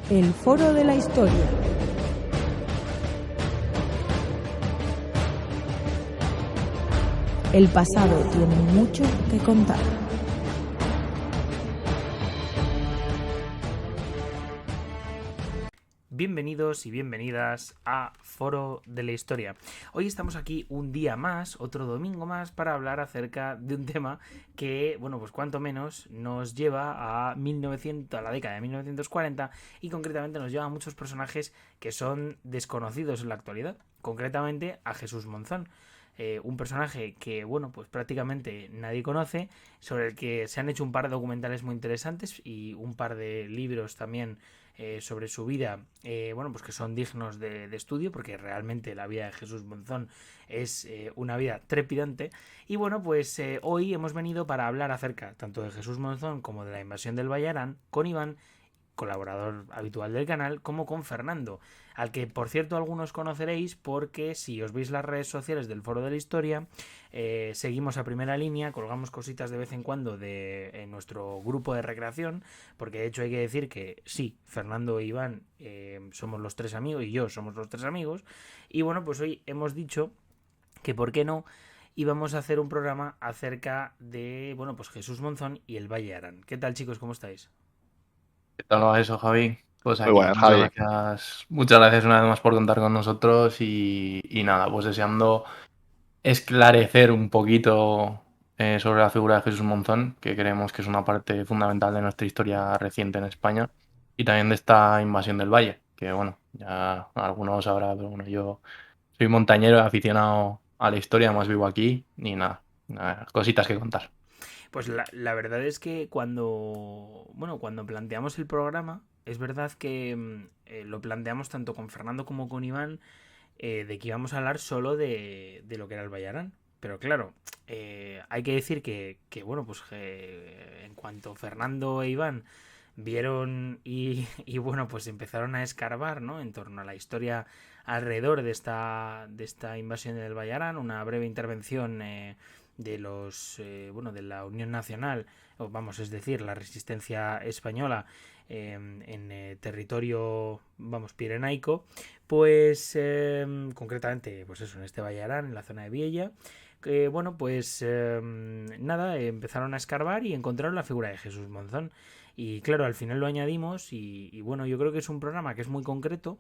El Foro de la Historia. El pasado tiene mucho que contar. Bienvenidos y bienvenidas a Foro de la Historia. Hoy estamos aquí un día más, otro domingo más, para hablar acerca de un tema que, bueno, pues cuanto menos nos lleva a la década de 1940 y concretamente nos lleva a muchos personajes que son desconocidos en la actualidad, concretamente a Jesús Monzón. Un personaje que, bueno, pues prácticamente nadie conoce, sobre el que se han hecho un par de documentales muy interesantes y un par de libros también sobre su vida, bueno, pues que son dignos de estudio, porque realmente la vida de Jesús Monzón es una vida trepidante. Y bueno, pues hoy hemos venido para hablar acerca tanto de Jesús Monzón como de la invasión del Valle Arán con Iván, colaborador habitual del canal, como con Fernando, al que por cierto algunos conoceréis porque si os veis las redes sociales del Foro de la Historia, seguimos a primera línea, colgamos cositas de vez en cuando en nuestro grupo de recreación, porque de hecho hay que decir que sí, Fernando e Iván somos los tres amigos y yo somos los tres amigos, y bueno, pues hoy hemos dicho que por qué no íbamos a hacer un programa acerca de, bueno, pues Jesús Monzón y el Valle Arán. ¿Qué tal, chicos? ¿Cómo estáis? ¿Qué tal va eso, Javi? Pues Muy aquí, buenas, Javi. muchas gracias una vez más por contar con nosotros y nada, pues deseando esclarecer un poquito sobre la figura de Jesús Monzón, que creemos que es una parte fundamental de nuestra historia reciente en España y también de esta invasión del Valle, que bueno, ya algunos sabrán, pero bueno, yo soy montañero, aficionado a la historia, más vivo aquí y nada, cositas que contar. Pues la verdad es que cuando planteamos el programa, es verdad que lo planteamos tanto con Fernando como con Iván, de que íbamos a hablar solo de lo que era el Bayarán. Pero claro, hay que decir bueno, pues en cuanto Fernando e Iván vieron y bueno, pues empezaron a escarbar, ¿no? En torno a la historia alrededor de esta invasión del Bayarán, una breve intervención de la Unión Nacional, o vamos, es decir, la resistencia española en territorio, vamos, pirenaico, pues concretamente, pues eso, en este Vallarán, en la zona de Viella, que bueno, pues nada, empezaron a escarbar y encontraron la figura de Jesús Monzón. Y claro, al final lo añadimos y bueno, yo creo que es un programa que es muy concreto,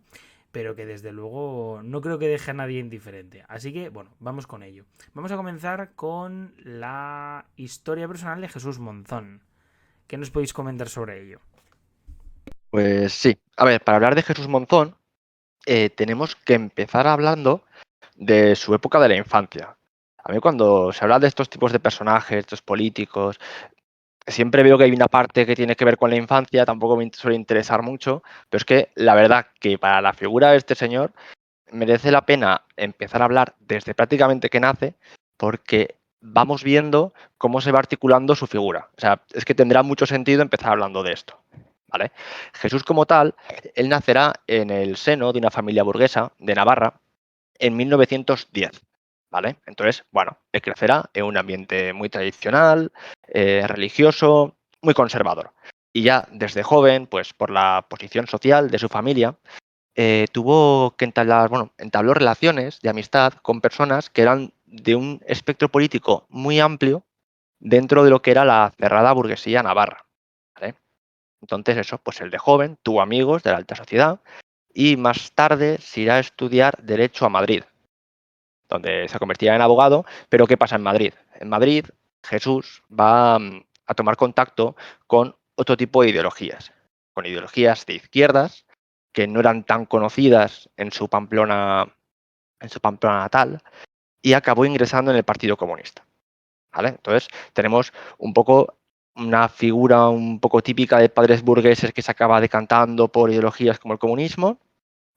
pero que desde luego no creo que deje a nadie indiferente. Así que, bueno, vamos con ello. Vamos a comenzar con la historia personal de Jesús Monzón. ¿Qué nos podéis comentar sobre ello? Pues sí, a ver, para hablar de Jesús Monzón, tenemos que empezar hablando de su época de la infancia. A mí cuando se habla de estos tipos de personajes, estos políticos, siempre veo que hay una parte que tiene que ver con la infancia, tampoco me suele interesar mucho, pero es que la verdad que para la figura de este señor merece la pena empezar a hablar desde prácticamente que nace, porque vamos viendo cómo se va articulando su figura. O sea, es que tendrá mucho sentido empezar hablando de esto. ¿Vale? Jesús como tal, él nacerá en el seno de una familia burguesa de Navarra en 1910. ¿Vale? Entonces, bueno, él crecerá en un ambiente muy tradicional, religioso, muy conservador. Y ya desde joven, pues por la posición social de su familia, tuvo que entabló relaciones de amistad con personas que eran de un espectro político muy amplio dentro de lo que era la cerrada burguesía navarra. ¿Vale? Entonces eso, pues el de joven tuvo amigos de la alta sociedad y más tarde se irá a estudiar Derecho a Madrid, donde se convertirá en abogado. Pero ¿qué pasa en Madrid? En Madrid Jesús va a tomar contacto con otro tipo de ideologías, con ideologías de izquierdas que no eran tan conocidas en su Pamplona natal, y acabó ingresando en el Partido Comunista. ¿Vale? Entonces tenemos un poco una figura un poco típica de padres burgueses que se acaba decantando por ideologías como el comunismo.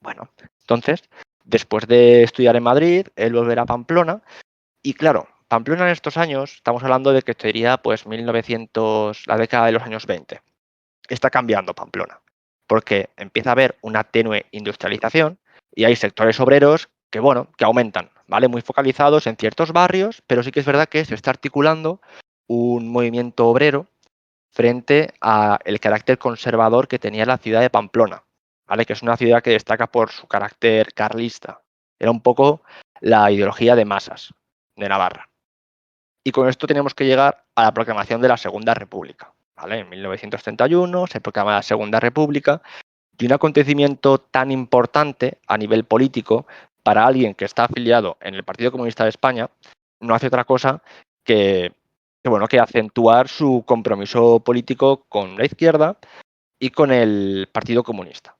Bueno, entonces, después de estudiar en Madrid, él volverá a Pamplona y claro, Pamplona en estos años, estamos hablando de que sería pues 1900, la década de los años 20. Está cambiando Pamplona, porque empieza a haber una tenue industrialización y hay sectores obreros que, bueno, que aumentan, ¿vale? Muy focalizados en ciertos barrios, pero sí que es verdad que se está articulando un movimiento obrero frente al carácter conservador que tenía la ciudad de Pamplona. ¿vale? Que es una ciudad que destaca por su carácter carlista. Era un poco la ideología de masas de Navarra. Y con esto tenemos que llegar a la proclamación de la Segunda República. ¿Vale? En 1931 se proclama la Segunda República y un acontecimiento tan importante a nivel político para alguien que está afiliado en el Partido Comunista de España no hace otra cosa que, que acentuar su compromiso político con la izquierda y con el Partido Comunista.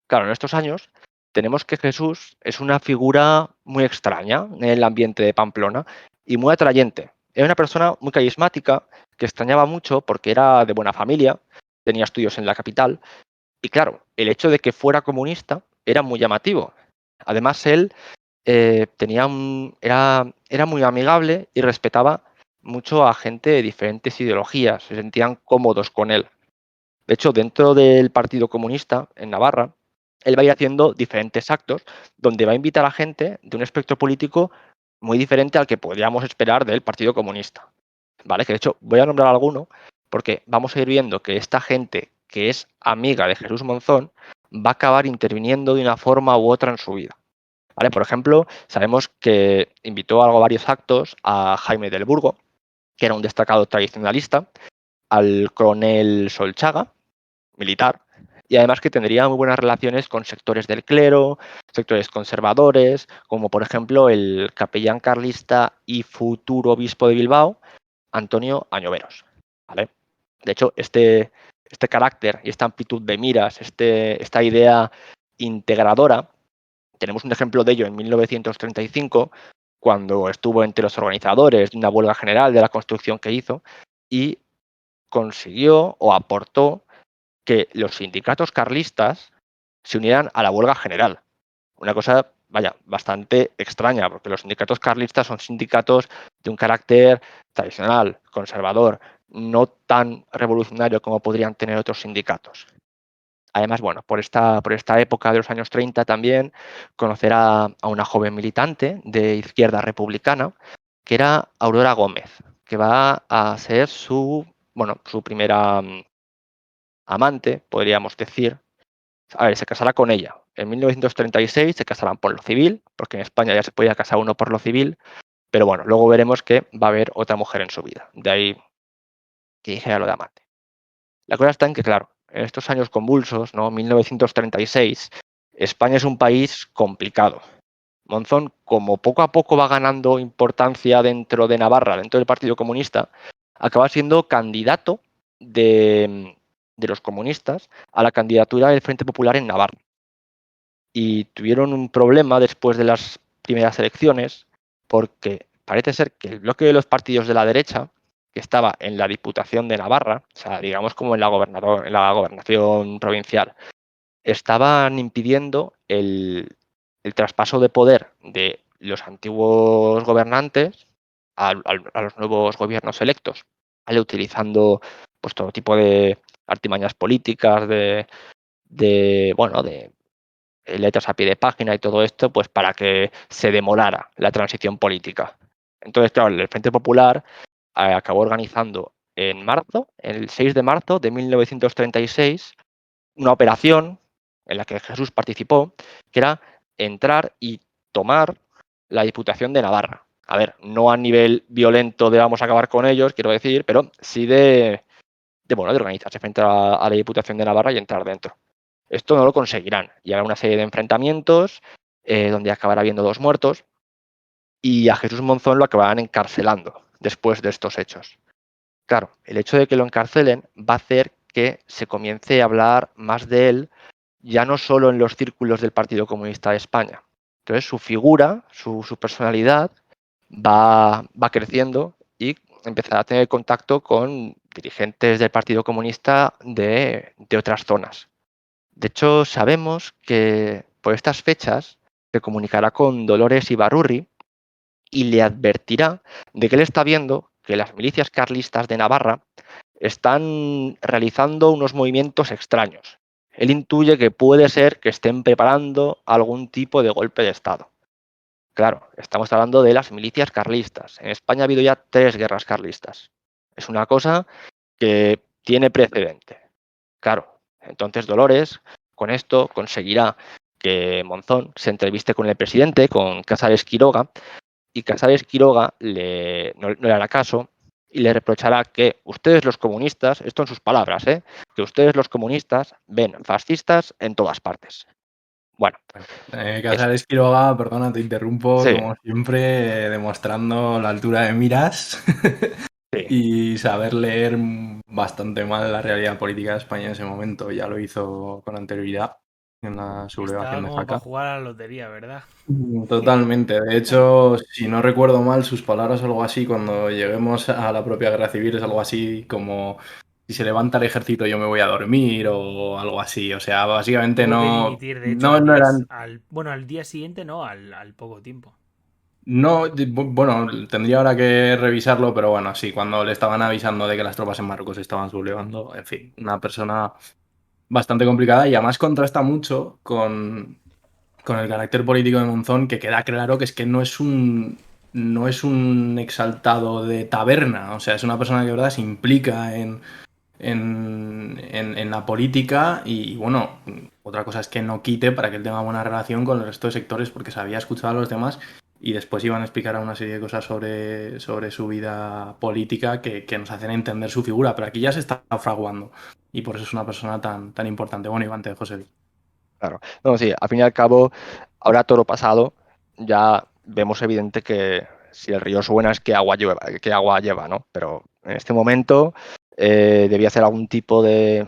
Claro, en estos años tenemos que Jesús es una figura muy extraña en el ambiente de Pamplona y muy atrayente. Era una persona muy carismática que extrañaba mucho porque era de buena familia, tenía estudios en la capital y claro, el hecho de que fuera comunista era muy llamativo. Además, él era muy amigable y respetaba mucho a gente de diferentes ideologías, se sentían cómodos con él. De hecho, dentro del Partido Comunista en Navarra, él va a ir haciendo diferentes actos donde va a invitar a gente de un espectro político muy diferente al que podríamos esperar del Partido Comunista. ¿Vale? Que de hecho voy a nombrar alguno porque vamos a ir viendo que esta gente que es amiga de Jesús Monzón va a acabar interviniendo de una forma u otra en su vida. ¿Vale? Por ejemplo, sabemos que invitó a varios actos a Jaime del Burgo, que era un destacado tradicionalista, al coronel Solchaga, militar, y además que tendría muy buenas relaciones con sectores del clero, sectores conservadores, como por ejemplo el capellán carlista y futuro obispo de Bilbao, Antonio Añoveros. ¿Vale? De hecho, este carácter y esta amplitud de miras, esta idea integradora, tenemos un ejemplo de ello en 1935, cuando estuvo entre los organizadores de una huelga general de la construcción que hizo y consiguió o aportó que los sindicatos carlistas se unieran a la huelga general. Una cosa, vaya, bastante extraña, porque los sindicatos carlistas son sindicatos de un carácter tradicional, conservador, no tan revolucionario como podrían tener otros sindicatos. Además, bueno, por esta época de los años 30 también conocerá a una joven militante de izquierda republicana, que era Aurora Gómez, que va a ser su primera amante, podríamos decir. A ver, se casará con ella. En 1936 se casarán por lo civil, porque en España ya se podía casar uno por lo civil, pero bueno, luego veremos que va a haber otra mujer en su vida. De ahí que dijera lo de amante. La cosa está en que, claro, en estos años convulsos, ¿no? 1936, España es un país complicado. Monzón, como poco a poco va ganando importancia dentro de Navarra, dentro del Partido Comunista, acaba siendo candidato de los comunistas a la candidatura del Frente Popular en Navarra. Y tuvieron un problema después de las primeras elecciones porque parece ser que el bloque de los partidos de la derecha, que estaba en la Diputación de Navarra, o sea, digamos como en la gobernación provincial, estaban impidiendo el traspaso de poder de los antiguos gobernantes a los nuevos gobiernos electos, ¿vale? Utilizando pues todo tipo de artimañas políticas, de letras a pie de página y todo esto, pues para que se demorara la transición política. Entonces, claro, el Frente Popular acabó organizando en marzo, el 6 de marzo de 1936, una operación en la que Jesús participó, que era entrar y tomar la Diputación de Navarra. A ver, no a nivel violento de vamos a acabar con ellos, quiero decir, pero sí de organizarse frente a la Diputación de Navarra y entrar dentro. Esto no lo conseguirán y habrá una serie de enfrentamientos donde acabará habiendo 2 muertos y a Jesús Monzón lo acabarán encarcelando después de estos hechos. Claro, el hecho de que lo encarcelen va a hacer que se comience a hablar más de él ya no solo en los círculos del Partido Comunista de España. Entonces su figura, su personalidad va creciendo y empezará a tener contacto con dirigentes del Partido Comunista de otras zonas. De hecho, sabemos que por estas fechas se comunicará con Dolores Ibarrurri y le advertirá de que él está viendo que las milicias carlistas de Navarra están realizando unos movimientos extraños. Él intuye que puede ser que estén preparando algún tipo de golpe de Estado. Claro, estamos hablando de las milicias carlistas. En España ha habido ya 3 guerras carlistas. Es una cosa que tiene precedente. Claro, entonces Dolores, Con esto conseguirá que Monzón se entreviste con el presidente, con Casares Quiroga, y Casares Quiroga no le hará caso y le reprochará que ustedes los comunistas, esto en sus palabras, que ustedes los comunistas ven fascistas en todas partes. Bueno, Casares Quiroga, perdona, te interrumpo, sí, como siempre, demostrando la altura de miras sí. y saber leer bastante mal la realidad política de España en ese momento. Ya lo hizo con anterioridad en la sublevación Estaba de como para Jaca. jugar a la lotería, ¿verdad? Totalmente. De hecho, si no recuerdo mal, sus palabras algo así, cuando lleguemos a la propia guerra civil, es algo así como si se levanta el ejército yo me voy a dormir o algo así. O sea, básicamente Tuvo que dimitir, de hecho, no eran. bueno, al día siguiente no, al poco tiempo. No, bueno, tendría ahora que revisarlo, pero bueno, sí, cuando le estaban avisando de que las tropas en Marruecos estaban sublevando, en fin, una persona bastante complicada y además contrasta mucho con el carácter político de Monzón, que queda claro que es que no es un exaltado de taberna, o sea, es una persona que de verdad se implica en la política y bueno, otra cosa es que no quite para que él tenga buena relación con el resto de sectores porque se había escuchado a los demás y después iban a explicar una serie de cosas sobre su vida política que nos hacen entender su figura, pero aquí ya se está fraguando y por eso es una persona tan importante. Bueno, Iván, te dejo seguir. Claro. No, sí, al fin y al cabo, ahora todo lo pasado, ya vemos evidente que si el río suena es que agua lleva, ¿no? Pero en este momento debía hacer algún tipo de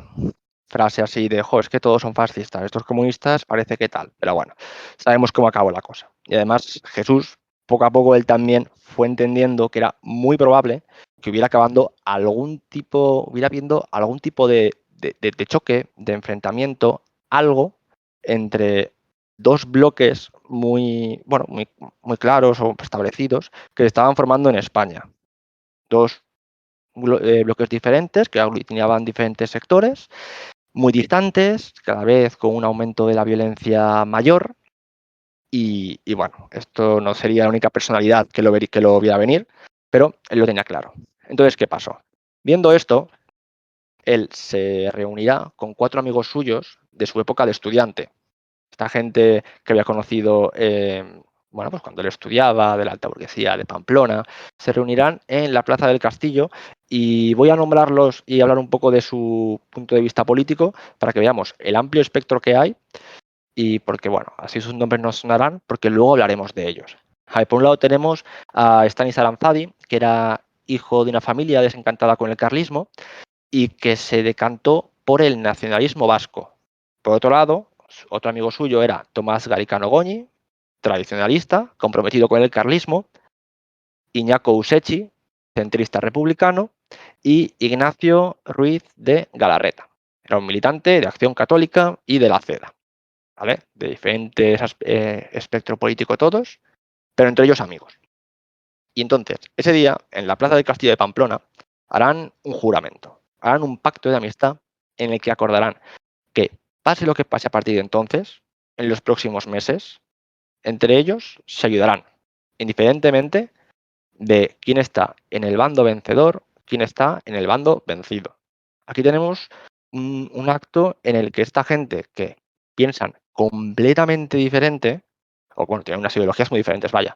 frase así de, jo, es que todos son fascistas, estos comunistas parece que tal. Pero bueno, sabemos cómo acabó la cosa. Y además, Jesús, poco a poco, él también fue entendiendo que era muy probable que hubiera habiendo algún tipo de choque, de enfrentamiento, algo entre dos bloques muy claros o establecidos que se estaban formando en España. Dos bloques diferentes que aglutinaban diferentes sectores, muy distantes, cada vez con un aumento de la violencia mayor. Y bueno, esto no sería la única personalidad que lo viera venir, pero él lo tenía claro. Entonces, ¿qué pasó? Viendo esto, él se reunirá con 4 amigos suyos de su época de estudiante. Esta gente que había conocido, pues cuando él estudiaba, de la alta burguesía de Pamplona, se reunirán en la Plaza del Castillo y voy a nombrarlos y hablar un poco de su punto de vista político para que veamos el amplio espectro que hay y porque, bueno, así sus nombres nos sonarán porque luego hablaremos de ellos. Por un lado tenemos a Stanis Aranzadi, que era hijo de una familia desencantada con el carlismo y que se decantó por el nacionalismo vasco. Por otro lado, otro amigo suyo era Tomás Garicano Goñi, tradicionalista, comprometido con el carlismo, Iñaco Usechi, centrista republicano, y Ignacio Ruiz de Galarreta. Era un militante de Acción Católica y de la CEDA, ¿vale? De diferentes espectro político todos, pero entre ellos amigos. Y entonces, ese día, en la Plaza del Castillo de Pamplona, harán un juramento, harán un pacto de amistad en el que acordarán que pase lo que pase a partir de entonces, en los próximos meses, entre ellos se ayudarán, indiferentemente de quién está en el bando vencedor, quién está en el bando vencido. Aquí tenemos un acto en el que esta gente que piensan completamente diferente, o bueno, tienen unas ideologías muy diferentes, vaya,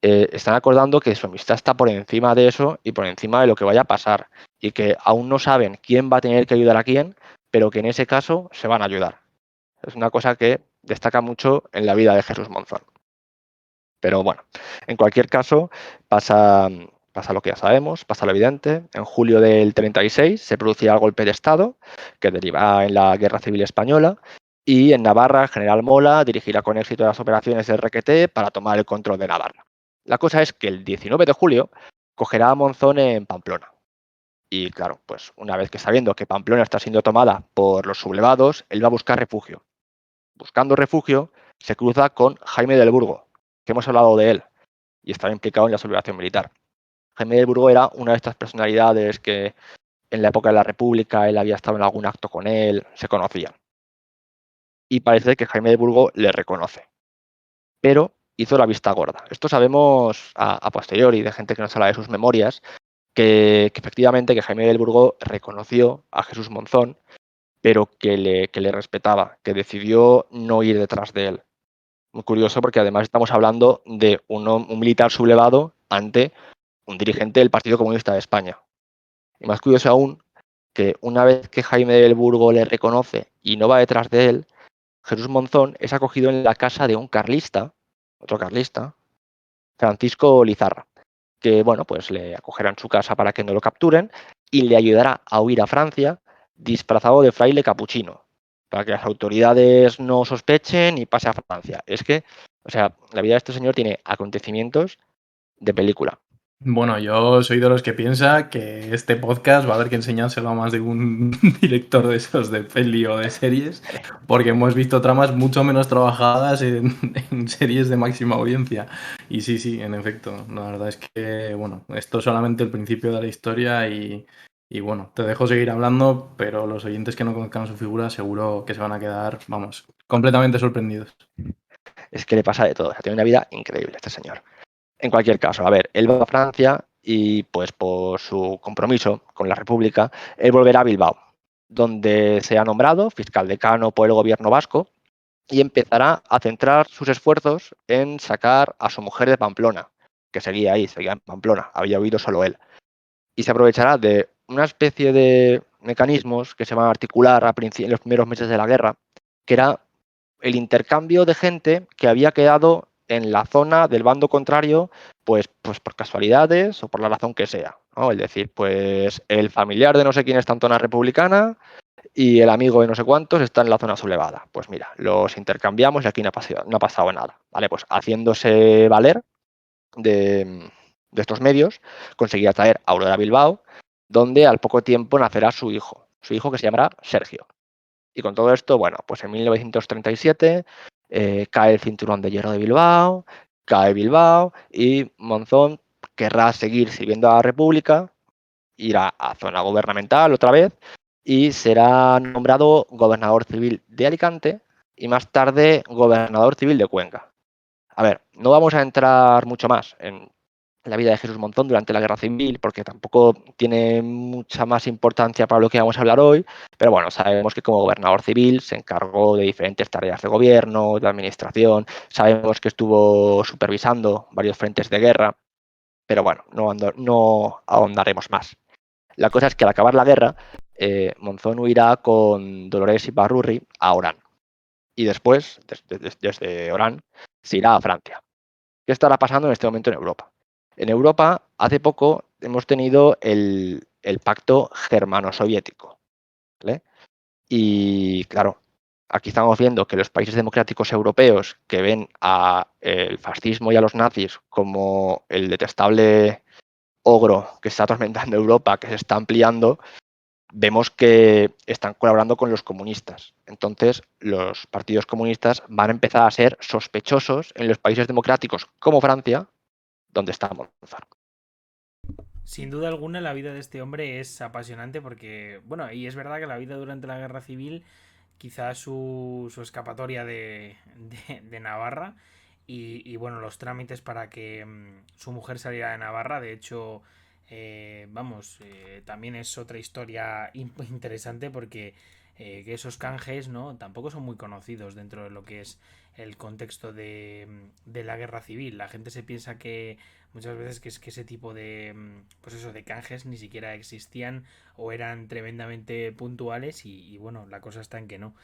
están acordando que su amistad está por encima de eso y por encima de lo que vaya a pasar y que aún no saben quién va a tener que ayudar a quién, pero que en ese caso se van a ayudar. Es una cosa que destaca mucho en la vida de Jesús Monzón. Pero bueno, en cualquier caso, pasa lo que ya sabemos, pasa lo evidente. En julio del 36 se producía el golpe de Estado que deriva en la Guerra Civil Española y en Navarra el general Mola dirigirá con éxito las operaciones del Requeté para tomar el control de Navarra. La cosa es que el 19 de julio cogerá a Monzón en Pamplona. Y claro, pues una vez que sabiendo que Pamplona está siendo tomada por los sublevados, él va a buscar refugio. Buscando refugio, se cruza con Jaime del Burgo, que hemos hablado de él, y estaba implicado en la sublevación militar. Jaime del Burgo era una de estas personalidades que en la época de la República él había estado en algún acto con él, se conocían. Y parece que Jaime del Burgo le reconoce, pero hizo la vista gorda. Esto sabemos a posteriori de gente que nos habla de sus memorias, que efectivamente que Jaime del Burgo reconoció a Jesús Monzón, pero que le respetaba, que decidió no ir detrás de él. Muy curioso porque además estamos hablando de un militar sublevado ante un dirigente del Partido Comunista de España. Y más curioso aún que una vez que Jaime del Burgo le reconoce y no va detrás de él, Jesús Monzón es acogido en la casa de un carlista, otro carlista, Francisco Lizarra, que bueno, pues le acogerá en su casa para que no lo capturen y le ayudará a huir a Francia disfrazado de fraile capuchino, para que las autoridades no sospechen y pase a Francia. Es que, o sea, la vida de este señor tiene acontecimientos de película. Bueno, yo soy de los que piensa que este podcast va a haber que enseñárselo a más de un director de esos de peli o de series, porque hemos visto tramas mucho menos trabajadas en series de máxima audiencia. Y sí, en efecto, la verdad es que, bueno, esto es solamente el principio de la historia y bueno, te dejo seguir hablando, pero los oyentes que no conozcan su figura seguro que se van a quedar, vamos, completamente sorprendidos. Es que le pasa de todo, o sea, tiene una vida increíble este señor. En cualquier caso, a ver, él va a Francia y pues por su compromiso con la República, él volverá a Bilbao, donde se ha nombrado fiscal decano por el gobierno vasco y empezará a centrar sus esfuerzos en sacar a su mujer de Pamplona, que seguía ahí, seguía en Pamplona, había huido solo él. Y se aprovechará de una especie de mecanismos que se van a articular en los primeros meses de la guerra, que era el intercambio de gente que había quedado en la zona del bando contrario, pues por casualidades o por la razón que sea, ¿no? Es decir, pues el familiar de no sé quién está en zona republicana y el amigo de no sé cuántos está en la zona sublevada. Pues mira, los intercambiamos y aquí no ha pasado nada, ¿vale? Pues haciéndose valer de estos medios, conseguirá traer a Aurora Bilbao, donde al poco tiempo nacerá su hijo que se llamará Sergio. Y con todo esto, bueno, pues en 1937 cae el cinturón de hierro de Bilbao, cae Bilbao y Monzón querrá seguir sirviendo a la República, irá a zona gubernamental otra vez y será nombrado gobernador civil de Alicante y más tarde gobernador civil de Cuenca. A ver, no vamos a entrar mucho más en la vida de Jesús Monzón durante la Guerra Civil, porque tampoco tiene mucha más importancia para lo que vamos a hablar hoy, pero bueno, sabemos que como gobernador civil se encargó de diferentes tareas de gobierno, de administración, sabemos que estuvo supervisando varios frentes de guerra, pero bueno, no ahondaremos más. La cosa es que al acabar la guerra, Monzón huirá con Dolores Ibarrurri a Orán, y después, desde Orán, se irá a Francia. ¿Qué estará pasando en este momento en Europa? En Europa, hace poco hemos tenido el pacto germano-soviético, ¿vale? Y claro, aquí estamos viendo que los países democráticos europeos que ven al fascismo y a los nazis como el detestable ogro que está atormentando Europa, que se está ampliando, vemos que están colaborando con los comunistas. Entonces, los partidos comunistas van a empezar a ser sospechosos en los países democráticos como Francia, donde está Monzón. Sin duda alguna, la vida de este hombre es apasionante porque, bueno, y es verdad que la vida durante la Guerra Civil, quizás su escapatoria de Navarra bueno, los trámites para que su mujer saliera de Navarra, de hecho, también es otra historia interesante porque que esos canjes, ¿no? Tampoco son muy conocidos dentro de lo que es el contexto de la guerra civil. La gente se piensa que muchas veces que es que ese tipo de pues eso de canjes ni siquiera existían o eran tremendamente puntuales y bueno, la cosa está en que no.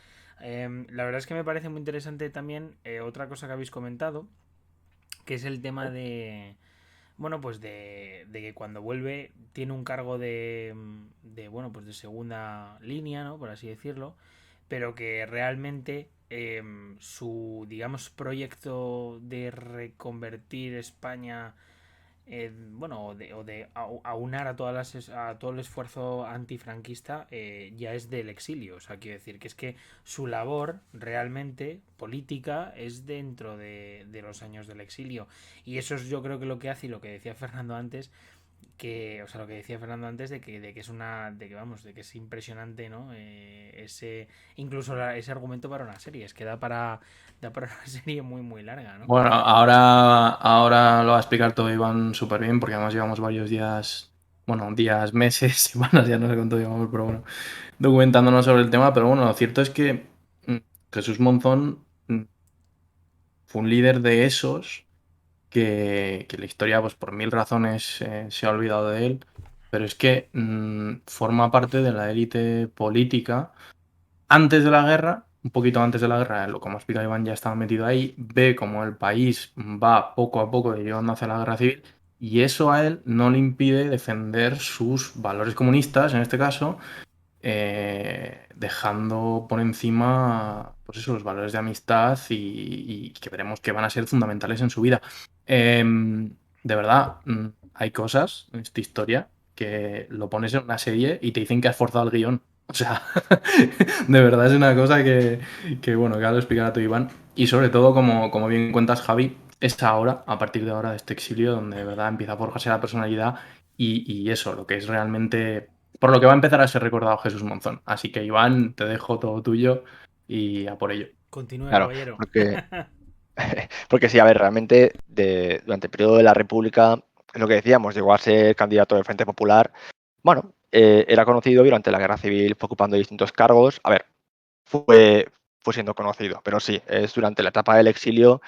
La verdad es que me parece muy interesante también otra cosa que habéis comentado, que es el tema de bueno, pues de que cuando vuelve tiene un cargo bueno, pues de segunda línea, ¿no? Por así decirlo, pero que realmente su, digamos, proyecto de reconvertir España, bueno, o de aunar a a todo el esfuerzo antifranquista, ya es del exilio. O sea, quiero decir que es que su labor realmente política es dentro de los años del exilio. Y eso es yo creo que lo que hace y lo que decía Fernando antes, que, o sea, lo que decía Fernando antes de que es de que es impresionante, ¿no? Incluso ese argumento para una serie, es que da para una serie muy, muy larga, ¿no? Bueno, ahora lo va a explicar todo Iván súper bien, porque además llevamos varios días, bueno, días, meses, semanas, ya no sé cuánto llevamos, pero bueno, documentándonos sobre el tema. Pero bueno, lo cierto es que mm, Jesús Monzón fue un líder de esos que la historia, pues por mil razones, se ha olvidado de él, pero es que forma parte de la élite política antes de la guerra, un poquito antes de la guerra, como explica Iván, ya estaba metido ahí, ve cómo el país va poco a poco derivando hacia la guerra civil, y eso a él no le impide defender sus valores comunistas, en este caso, dejando por encima, pues eso, los valores de amistad y que veremos que van a ser fundamentales en su vida. De verdad, hay cosas en esta historia que lo pones en una serie y te dicen que has forzado el guión. O sea, de verdad es una cosa que bueno, que ahora lo explicará tú, Iván. Y sobre todo, como bien cuentas, Javi, es ahora, a partir de ahora, de este exilio, donde de verdad empieza a forjarse la personalidad y eso, lo que es realmente, por lo que va a empezar a ser recordado Jesús Monzón. Así que, Iván, te dejo todo tuyo y a por ello. Continúe, Claro, caballero. porque sí, a ver, realmente durante el periodo de la República, lo que decíamos, llegó a ser candidato del Frente Popular. Bueno, era conocido durante la Guerra Civil, fue ocupando distintos cargos. A ver, fue siendo conocido, pero sí, es durante la etapa del exilio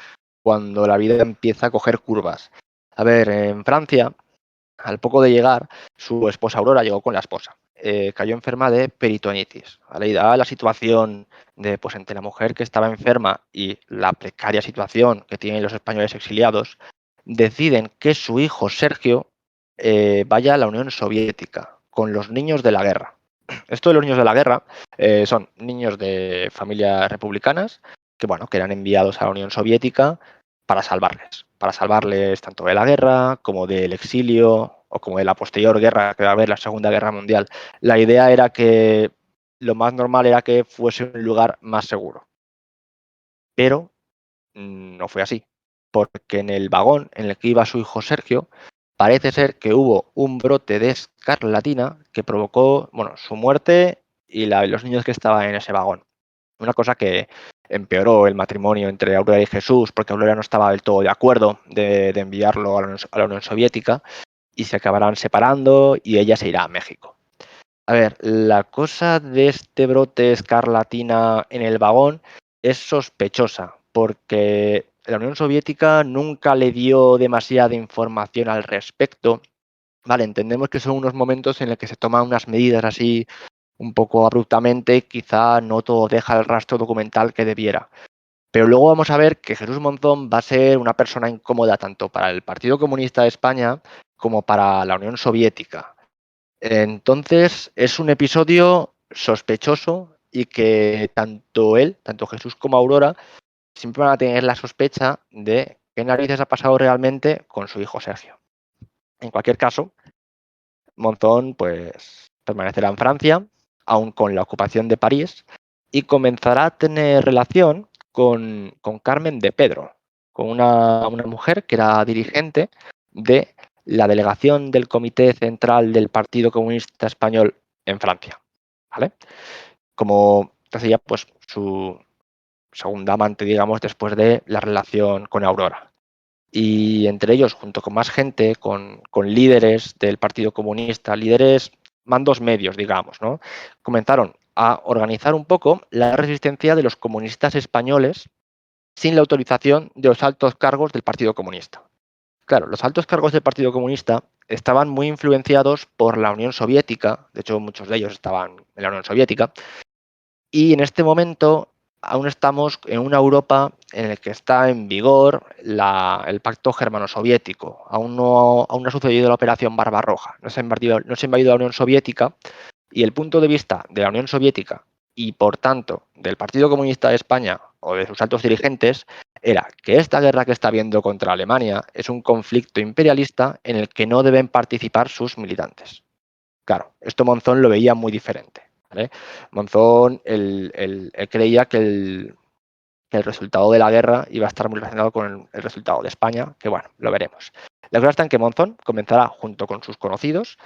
cuando la vida empieza a coger curvas. A ver, en Francia, al poco de llegar, su esposa Aurora llegó con la esposa. Cayó enferma de peritonitis. ¿Vale? Y dada la situación de, pues, entre la mujer que estaba enferma y la precaria situación que tienen los españoles exiliados, deciden que su hijo Sergio vaya a la Unión Soviética con los niños de la guerra. Esto de los niños de la guerra son niños de familias republicanas que, bueno, que eran enviados a la Unión Soviética para salvarles tanto de la guerra como del exilio o como de la posterior guerra que va a haber, la Segunda Guerra Mundial. La idea era que lo más normal era que fuese un lugar más seguro. Pero no fue así, porque en el vagón en el que iba su hijo Sergio, parece ser que hubo un brote de escarlatina que provocó, bueno, su muerte y los niños que estaban en ese vagón. Una cosa que empeoró el matrimonio entre Aurora y Jesús, porque Aurora no estaba del todo de acuerdo de enviarlo a la Unión Soviética y se acabarán separando y ella se irá a México. A ver, la cosa de este brote escarlatina en el vagón es sospechosa, porque la Unión Soviética nunca le dio demasiada información al respecto. Vale, entendemos que son unos momentos en los que se toman unas medidas así un poco abruptamente, quizá no todo deja el rastro documental que debiera. Pero luego vamos a ver que Jesús Monzón va a ser una persona incómoda tanto para el Partido Comunista de España como para la Unión Soviética. Entonces es un episodio sospechoso y que tanto él, tanto Jesús como Aurora, siempre van a tener la sospecha de qué narices ha pasado realmente con su hijo Sergio. En cualquier caso, Monzón pues permanecerá en Francia, aún con la ocupación de París, y comenzará a tener relación con Carmen de Pedro, con una mujer que era dirigente de la delegación del Comité Central del Partido Comunista Español en Francia. ¿Vale? Como ella, pues su segunda amante, digamos, después de la relación con Aurora. Y entre ellos, junto con más gente, con líderes del Partido Comunista, líderes, mandos medios, digamos, ¿no? Comenzaron a organizar un poco la resistencia de los comunistas españoles sin la autorización de los altos cargos del Partido Comunista. Claro, los altos cargos del Partido Comunista estaban muy influenciados por la Unión Soviética, de hecho muchos de ellos estaban en la Unión Soviética, y en este momento aún estamos en una Europa en la que está en vigor el pacto germano-soviético. Aún no ha sucedido la operación Barbarroja. No se ha invadido la Unión Soviética y el punto de vista de la Unión Soviética y, por tanto, del Partido Comunista de España o de sus altos dirigentes era que esta guerra que está habiendo contra Alemania es un conflicto imperialista en el que no deben participar sus militantes. Claro, esto Monzón lo veía muy diferente. ¿Vale? Monzón él creía que el resultado de la guerra iba a estar muy relacionado con el resultado de España, que bueno, lo veremos. La cosa está en que Monzón comenzará, junto con sus conocidos,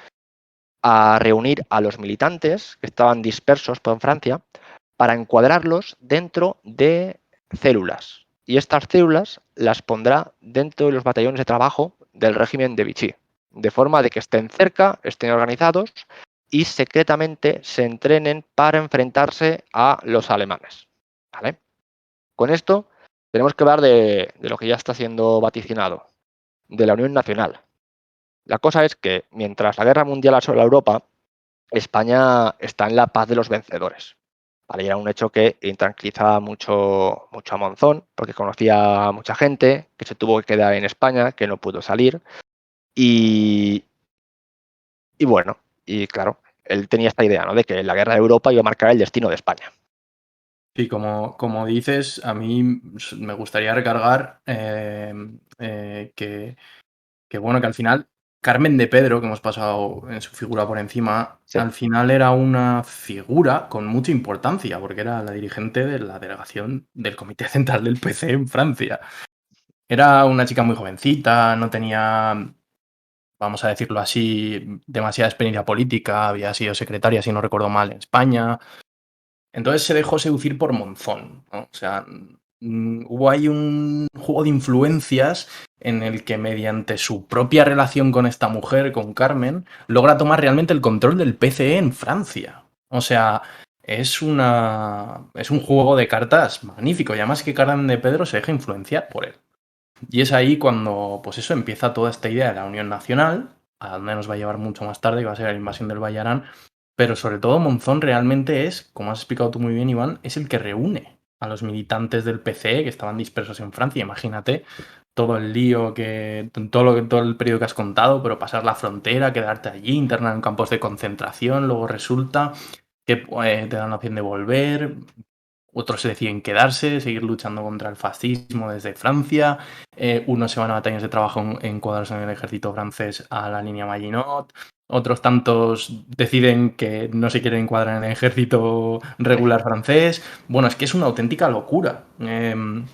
a reunir a los militantes que estaban dispersos por Francia para encuadrarlos dentro de células. Y estas células las pondrá dentro de los batallones de trabajo del régimen de Vichy. de forma de que estén cerca, estén organizados y secretamente se entrenen para enfrentarse a los alemanes. ¿Vale? Con esto tenemos que hablar de lo que ya está siendo vaticinado, de la Unión Nacional. La cosa es que mientras la guerra mundial asola Europa, España está en la paz de los vencedores. Vale, y era un hecho que intranquilizaba mucho, mucho a Monzón, porque conocía a mucha gente que se tuvo que quedar en España, que no pudo salir. Y, y bueno, y claro, él tenía esta idea, ¿no?, de que la guerra de Europa iba a marcar el destino de España. Sí, como dices, a mí me gustaría recargar que bueno, que al final Carmen de Pedro, que hemos pasado en su figura por encima, Sí. al final era una figura con mucha importancia, porque era la dirigente de la delegación del Comité Central del PC en Francia. Era una chica muy jovencita, no tenía, vamos a decirlo así, demasiada experiencia política, había sido secretaria, si no recuerdo mal, en España. Entonces se dejó seducir por Monzón, ¿no? O sea, hubo ahí un juego de influencias en el que mediante su propia relación con esta mujer, con Carmen, logra tomar realmente el control del PCE en Francia. O sea, es un juego de cartas magnífico y además que Carmen de Pedro se deja influenciar por él. Y es ahí cuando, pues eso, empieza toda esta idea de la Unión Nacional, a donde nos va a llevar mucho más tarde, que va a ser la invasión del Bayarán, pero sobre todo Monzón realmente es, como has explicado tú muy bien, Iván, es el que reúne a los militantes del PCE que estaban dispersos en Francia. Imagínate todo el lío todo el periodo que has contado, pero pasar la frontera, quedarte allí, internar en campos de concentración, luego resulta que te dan la opción de volver, otros se deciden quedarse, seguir luchando contra el fascismo desde Francia. Unos se van a batallones de trabajo en cuadros en el ejército francés a la línea Maginot. Otros tantos deciden que no se quieren encuadrar en el ejército regular francés. Bueno, es que es una auténtica locura. El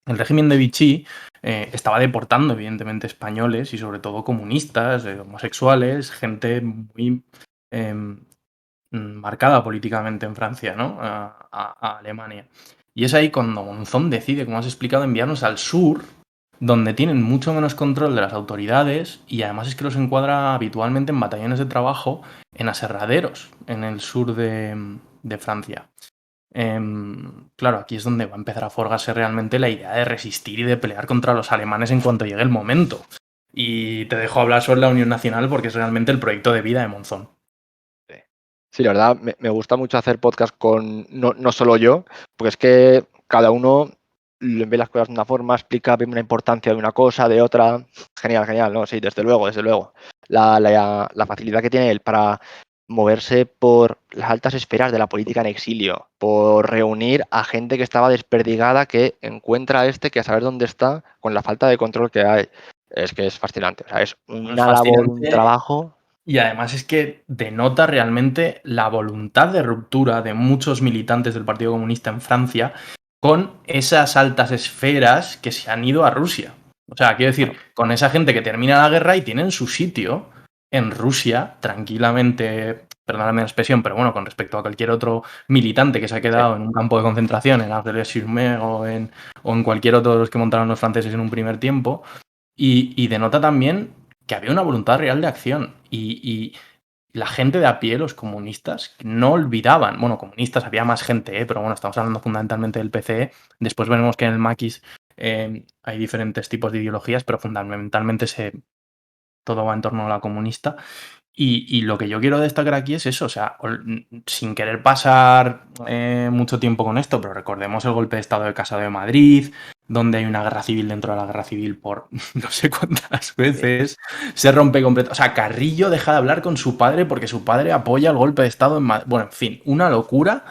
régimen de Vichy estaba deportando, evidentemente, españoles y sobre todo comunistas, homosexuales, gente muy marcada políticamente en Francia, ¿no? A Alemania. Y es ahí cuando Monzón decide, como has explicado, enviarnos al sur, donde tienen mucho menos control de las autoridades y además es que los encuadra habitualmente en batallones de trabajo en aserraderos en el sur de Francia. Claro, aquí es donde va a empezar a forjarse realmente la idea de resistir y de pelear contra los alemanes en cuanto llegue el momento. Y te dejo hablar sobre la Unión Nacional porque es realmente el proyecto de vida de Monzón. Sí, la verdad, me gusta mucho hacer podcast con no solo yo, porque es que cada uno ve las cosas de una forma, explica, ve una importancia de una cosa, de otra. Genial, genial, ¿no? Sí, desde luego, desde luego. La facilidad que tiene él para moverse por las altas esferas de la política en exilio, por reunir a gente que estaba desperdigada, que encuentra a este, que a saber dónde está, con la falta de control que hay. Es que es fascinante. O sea, es Bueno, es una labor, un fascinante. trabajo. Y además es que denota realmente la voluntad de ruptura de muchos militantes del Partido Comunista en Francia con esas altas esferas que se han ido a Rusia. O sea, quiero decir, con esa gente que termina la guerra y tienen su sitio en Rusia, tranquilamente, perdóname la expresión, pero bueno, con respecto a cualquier otro militante que se ha quedado en un campo de concentración, en Argelès-sur-Mer o en cualquier otro de los que montaron los franceses en un primer tiempo, y denota también que había una voluntad real de acción y la gente de a pie, los comunistas, no olvidaban, bueno, comunistas había más gente, pero bueno, estamos hablando fundamentalmente del PCE, después veremos que en el maquis hay diferentes tipos de ideologías, pero fundamentalmente todo va en torno a la comunista. Y lo que yo quiero destacar aquí es eso, o sea, sin querer pasar mucho tiempo con esto, pero recordemos el golpe de Estado de Casado de Madrid, donde hay una guerra civil dentro de la guerra civil por no sé cuántas veces, se rompe completo. O sea, Carrillo deja de hablar con su padre porque su padre apoya el golpe de Estado en Madrid. Bueno, en fin, una locura.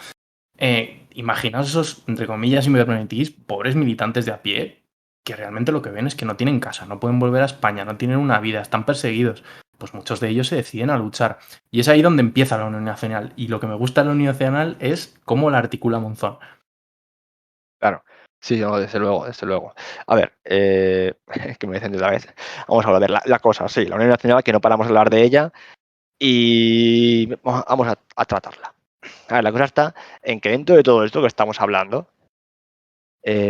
Imaginaos esos, entre comillas, si me permitís, pobres militantes de a pie, que realmente lo que ven es que no tienen casa, no pueden volver a España, no tienen una vida, están perseguidos. Pues muchos de ellos se deciden a luchar. Y es ahí donde empieza la Unión Nacional. Y lo que me gusta de la Unión Nacional es cómo la articula Monzón. Claro, sí, no, desde luego, desde luego. A ver, que me dicen de otra vez. Vamos a ver la cosa, sí, la Unión Nacional, que no paramos de hablar de ella y vamos a tratarla. A ver, la cosa está en que dentro de todo esto que estamos hablando,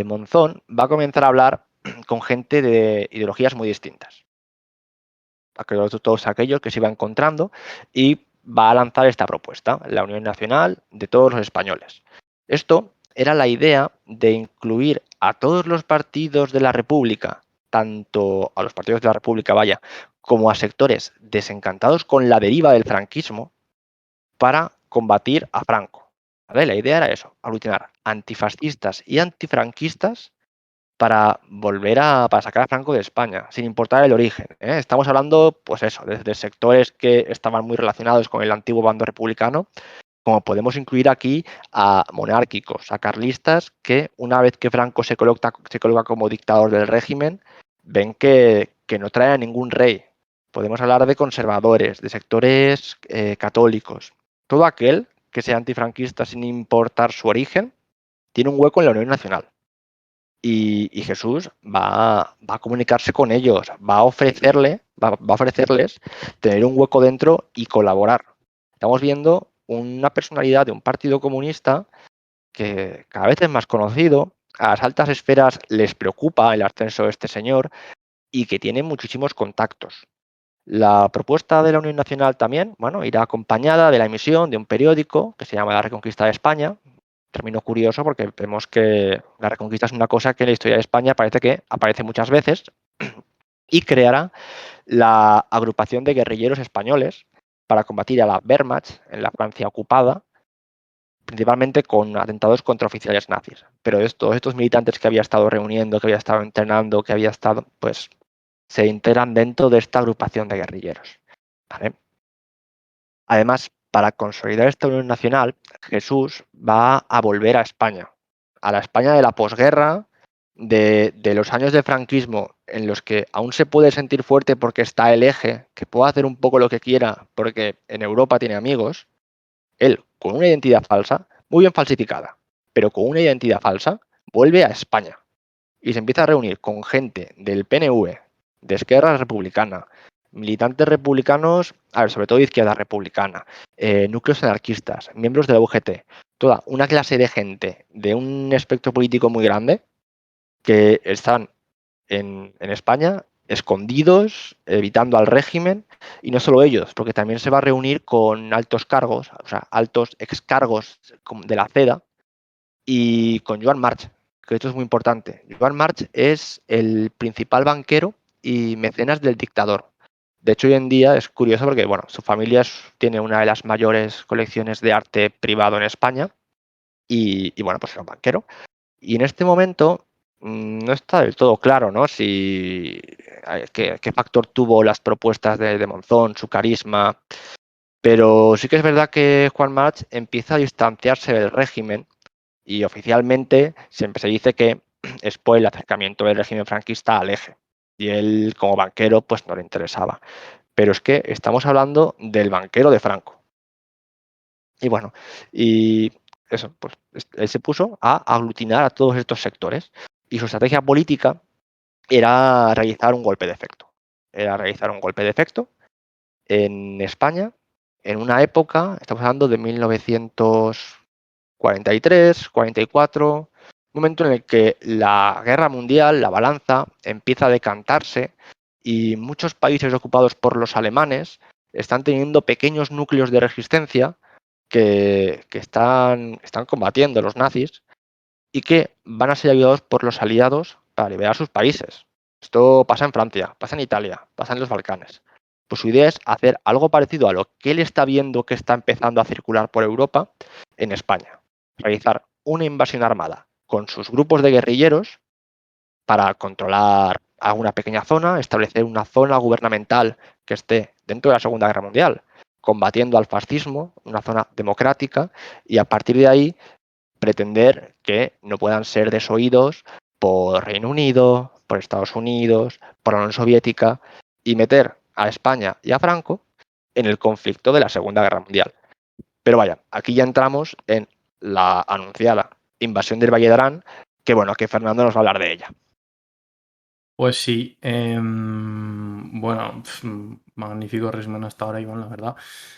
Monzón va a comenzar a hablar con gente de ideologías muy distintas. todos aquellos que se iba encontrando y va a lanzar esta propuesta, la Unión Nacional de todos los españoles. Esto era la idea de incluir a todos los partidos de la República, tanto a los partidos de la República, vaya, como a sectores desencantados con la deriva del franquismo para combatir a Franco. ¿Vale? La idea era eso, aglutinar antifascistas y antifranquistas para para sacar a Franco de España, sin importar el origen. Estamos hablando, pues eso, desde sectores que estaban muy relacionados con el antiguo bando republicano, como podemos incluir aquí a monárquicos, a carlistas, que una vez que Franco se coloca como dictador del régimen, ven que no trae a ningún rey. Podemos hablar de conservadores, de sectores católicos. Todo aquel que sea antifranquista sin importar su origen, tiene un hueco en la Unión Nacional. Y Jesús va a comunicarse con ellos, va a ofrecerles tener un hueco dentro y colaborar. Estamos viendo una personalidad de un partido comunista que cada vez es más conocido, a las altas esferas les preocupa el ascenso de este señor y que tiene muchísimos contactos. La propuesta de la Unión Nacional también, bueno, irá acompañada de la emisión de un periódico que se llama La Reconquista de España. Término curioso porque vemos que la Reconquista es una cosa que en la historia de España parece que aparece muchas veces y creará la agrupación de guerrilleros españoles para combatir a la Wehrmacht en la Francia ocupada, principalmente con atentados contra oficiales nazis. Pero todos estos militantes que había estado reuniendo, que había estado entrenando, que había estado, pues se integran dentro de esta agrupación de guerrilleros. ¿Vale? Además, para consolidar esta unión nacional, Jesús va a volver a España, a la España de la posguerra, de los años de franquismo, en los que aún se puede sentir fuerte porque está el Eje, que puede hacer un poco lo que quiera porque en Europa tiene amigos. Él, con una identidad falsa, muy bien falsificada, pero con una identidad falsa, vuelve a España y se empieza a reunir con gente del PNV, de Esquerra Republicana, militantes republicanos, sobre todo de izquierda republicana, núcleos anarquistas, miembros de la UGT, toda una clase de gente de un espectro político muy grande que están en España escondidos, evitando al régimen, y no solo ellos, porque también se va a reunir con altos cargos, o sea, altos excargos de la CEDA y con Joan March, que esto es muy importante. Joan March es el principal banquero y mecenas del dictador. De hecho, hoy en día es curioso porque bueno, su familia tiene una de las mayores colecciones de arte privado en España y bueno, pues era un banquero. Y en este momento no está del todo claro, ¿no? Si qué factor tuvo las propuestas de Monzón, su carisma. Pero sí que es verdad que Juan March empieza a distanciarse del régimen y oficialmente siempre se dice que es por el acercamiento del régimen franquista al Eje. Y él, como banquero, pues no le interesaba. Pero es que estamos hablando del banquero de Franco. Y bueno, y eso, pues él se puso a aglutinar a todos estos sectores. Y su estrategia política era realizar un golpe de efecto. Era realizar un golpe de efecto en España en una época, estamos hablando de 1943, 44, un momento en el que la guerra mundial, la balanza, empieza a decantarse y muchos países ocupados por los alemanes están teniendo pequeños núcleos de resistencia que están combatiendo los nazis y que van a ser ayudados por los aliados para liberar sus países. Esto pasa en Francia, pasa en Italia, pasa en los Balcanes. Pues su idea es hacer algo parecido a lo que él está viendo que está empezando a circular por Europa en España. Realizar una invasión armada con sus grupos de guerrilleros para controlar alguna pequeña zona, establecer una zona gubernamental que esté dentro de la Segunda Guerra Mundial, combatiendo al fascismo, una zona democrática, y a partir de ahí pretender que no puedan ser desoídos por Reino Unido, por Estados Unidos, por la Unión Soviética y meter a España y a Franco en el conflicto de la Segunda Guerra Mundial. Pero vaya, aquí ya entramos en la anunciada invasión del Valle de Arán, que bueno, que Fernando nos va a hablar de ella. Pues sí, bueno, magnífico resumen hasta ahora, Iván, la verdad.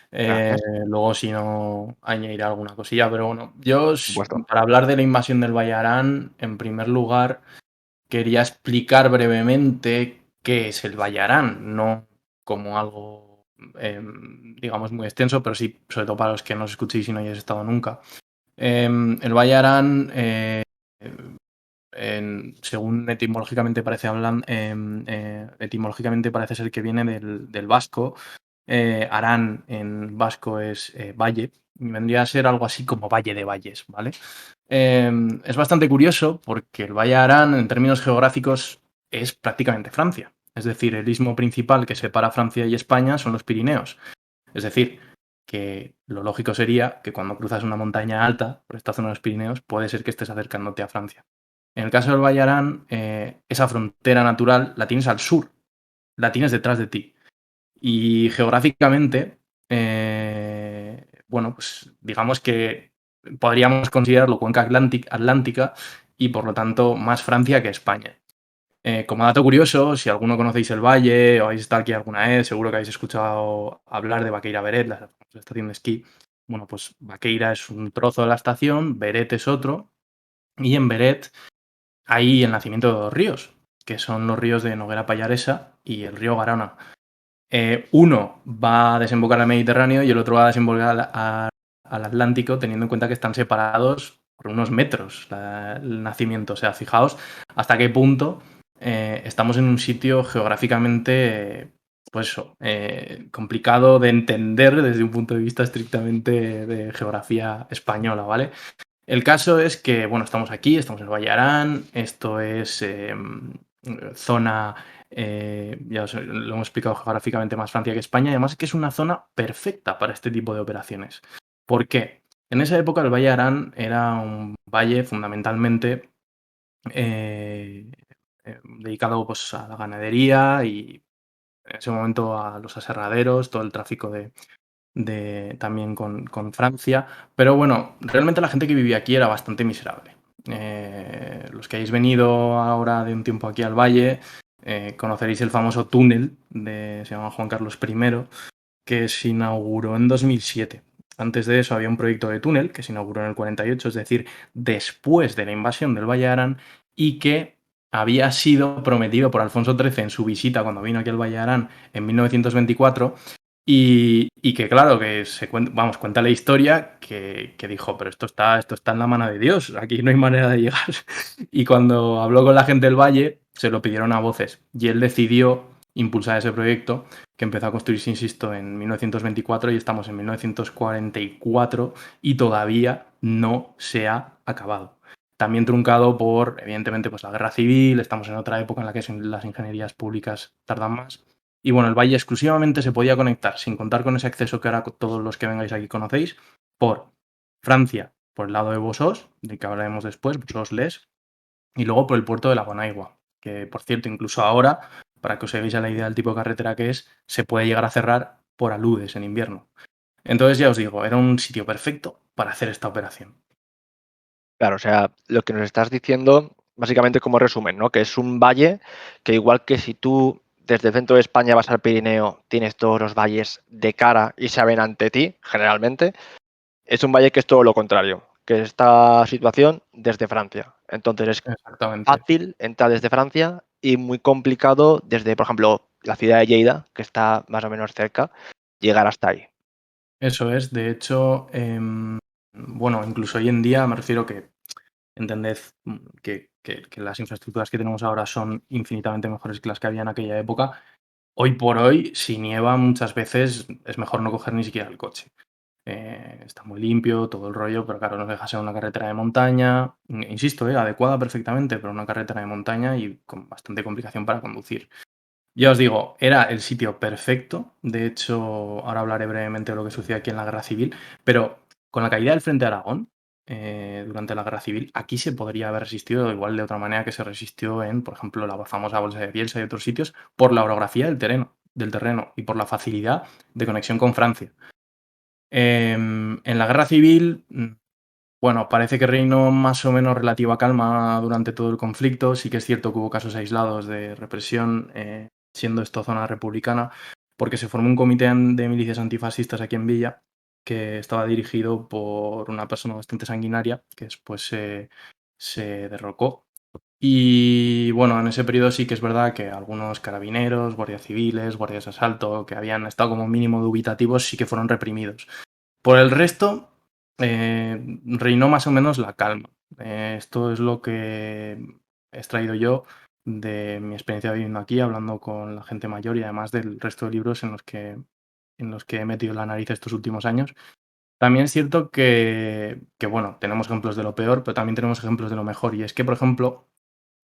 Gracias. Luego, si no, añadiré alguna cosilla, pero bueno, yo, Por supuesto. para hablar de la invasión del Valle de Arán, en primer lugar, quería explicar brevemente qué es el Valle de Arán, no como algo, digamos, muy extenso, pero sí, sobre todo para los que nos escuchéis y no hayáis estado nunca. El Valle Arán, según etimológicamente etimológicamente parece ser que viene del vasco. Arán en vasco es valle, y vendría a ser algo así como valle de valles, ¿vale? Es bastante curioso porque el Valle Arán, en términos geográficos, es prácticamente Francia. Es decir, el istmo principal que separa Francia y España son los Pirineos. Es decir, que lo lógico sería que cuando cruzas una montaña alta por esta zona de los Pirineos, puede ser que estés acercándote a Francia. En el caso del Valle Arán, esa frontera natural la tienes al sur, la tienes detrás de ti. Y geográficamente, bueno, pues digamos que podríamos considerarlo cuenca atlántica y por lo tanto más Francia que España. Como dato curioso, si alguno conocéis el valle o habéis estado aquí alguna vez, seguro que habéis escuchado hablar de Baqueira Beret, la famosa estación de esquí. Bueno, pues Baqueira es un trozo de la estación, Beret es otro, y en Beret hay el nacimiento de dos ríos, que son los ríos de Noguera Pallaresa y el río Garona. Uno va a desembocar al Mediterráneo y el otro va a desembocar al Atlántico, teniendo en cuenta que están separados por unos metros el nacimiento. O sea, fijaos hasta qué punto estamos en un sitio geográficamente, pues eso, complicado de entender desde un punto de vista estrictamente de geografía española, ¿vale? El caso es que, bueno, estamos aquí, estamos en el Valle Arán, esto es zona, ya os lo hemos explicado geográficamente más Francia que España, y además que es una zona perfecta para este tipo de operaciones. ¿Por qué? En esa época el Valle Arán era un valle fundamentalmente dedicado pues, a la ganadería y en ese momento a los aserraderos, todo el tráfico también con Francia. Pero bueno, realmente la gente que vivía aquí era bastante miserable. Los que hayáis venido ahora de un tiempo aquí al valle, conoceréis el famoso túnel se llama Juan Carlos I, que se inauguró en 2007. Antes de eso había un proyecto de túnel que se inauguró en el 48, es decir, después de la invasión del Valle Arán, y que había sido prometido por Alfonso XIII en su visita cuando vino aquí al Valle Arán en 1924. Y que claro, que cuenta la historia que dijo, pero esto está en la mano de Dios, aquí no hay manera de llegar. Y cuando habló con la gente del Valle, se lo pidieron a voces. Y él decidió impulsar ese proyecto, que empezó a construirse, insisto, en 1924 y estamos en 1944 y todavía no se ha acabado. También truncado por, evidentemente, pues la guerra civil, estamos en otra época en la que las ingenierías públicas tardan más. Y bueno, el valle exclusivamente se podía conectar, sin contar con ese acceso que ahora todos los que vengáis aquí conocéis, por Francia, por el lado de Bossos, del que hablaremos después, Bossos-Les, y luego por el puerto de la Bonaigua, que por cierto, incluso ahora, para que os hagáis a la idea del tipo de carretera que es, se puede llegar a cerrar por aludes en invierno. Entonces ya os digo, era un sitio perfecto para hacer esta operación. Claro, o sea, lo que nos estás diciendo, básicamente como resumen, ¿no? Que es un valle que igual que si tú desde el centro de España vas al Pirineo, tienes todos los valles de cara y se ven ante ti, generalmente, es un valle que es todo lo contrario, que esta situación desde Francia. Entonces es Exactamente. fácil entrar desde Francia y muy complicado desde, por ejemplo, la ciudad de Lleida, que está más o menos cerca, llegar hasta ahí. Eso es, de hecho, bueno, incluso hoy en día me refiero que entended que las infraestructuras que tenemos ahora son infinitamente mejores que las que había en aquella época. Hoy por hoy, si nieva muchas veces es mejor no coger ni siquiera el coche. Está muy limpio, todo el rollo, pero claro, nos deja ser una carretera de montaña, insisto, adecuada perfectamente, pero una carretera de montaña y con bastante complicación para conducir. Ya os digo, era el sitio perfecto. De hecho, ahora hablaré brevemente de lo que sucedió aquí en la Guerra Civil, pero con la caída del Frente de Aragón, durante la Guerra Civil, aquí se podría haber resistido igual de otra manera que se resistió en, por ejemplo, la famosa Bolsa de Bielsa y otros sitios, por la orografía del terreno y por la facilidad de conexión con Francia. En la Guerra Civil, bueno, parece que reinó más o menos relativa calma durante todo el conflicto. Sí que es cierto que hubo casos aislados de represión, siendo esto zona republicana, porque se formó un comité de milicias antifascistas aquí en Villa, que estaba dirigido por una persona bastante sanguinaria, que después se derrocó Y bueno, en ese periodo sí que es verdad que algunos carabineros, guardias civiles, guardias de asalto, que habían estado como mínimo dubitativos, sí que fueron reprimidos. Por el resto, reinó más o menos la calma. Esto es lo que he extraído yo de mi experiencia viviendo aquí, hablando con la gente mayor y además del resto de libros en los que he metido la nariz estos últimos años. También es cierto bueno, tenemos ejemplos de lo peor, pero también tenemos ejemplos de lo mejor. Y es que, por ejemplo,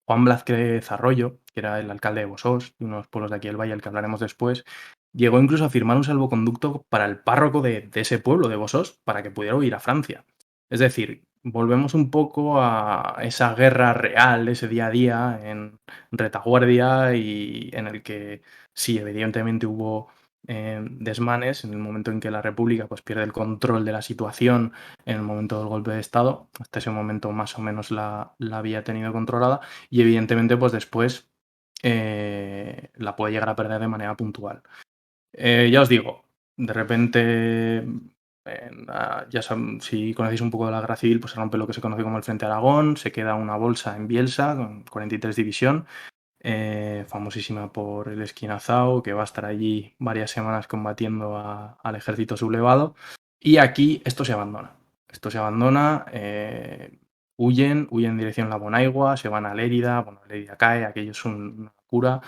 Juan Blázquez Arroyo, que era el alcalde de Bosós, de unos pueblos de aquí del Valle, al que hablaremos después, llegó incluso a firmar un salvoconducto para el párroco de ese pueblo, de Bosós, para que pudiera huir a Francia. Es decir, volvemos un poco a esa guerra real, ese día a día en retaguardia y en el que sí, evidentemente hubo desmanes en el momento en que la República pues, pierde el control de la situación en el momento del golpe de Estado. Hasta ese momento más o menos la había tenido controlada y evidentemente pues después la puede llegar a perder de manera puntual. Ya os digo, de repente, si conocéis un poco de la guerra civil, pues se rompe lo que se conoce como el Frente Aragón, se queda una bolsa en Bielsa con 43 División, famosísima por el Esquinazao, que va a estar allí varias semanas combatiendo al ejército sublevado. Y aquí esto se abandona. Esto se abandona, huyen en dirección a la Bonaigua, se van a Lérida, bueno, Lérida cae, aquello es una locura.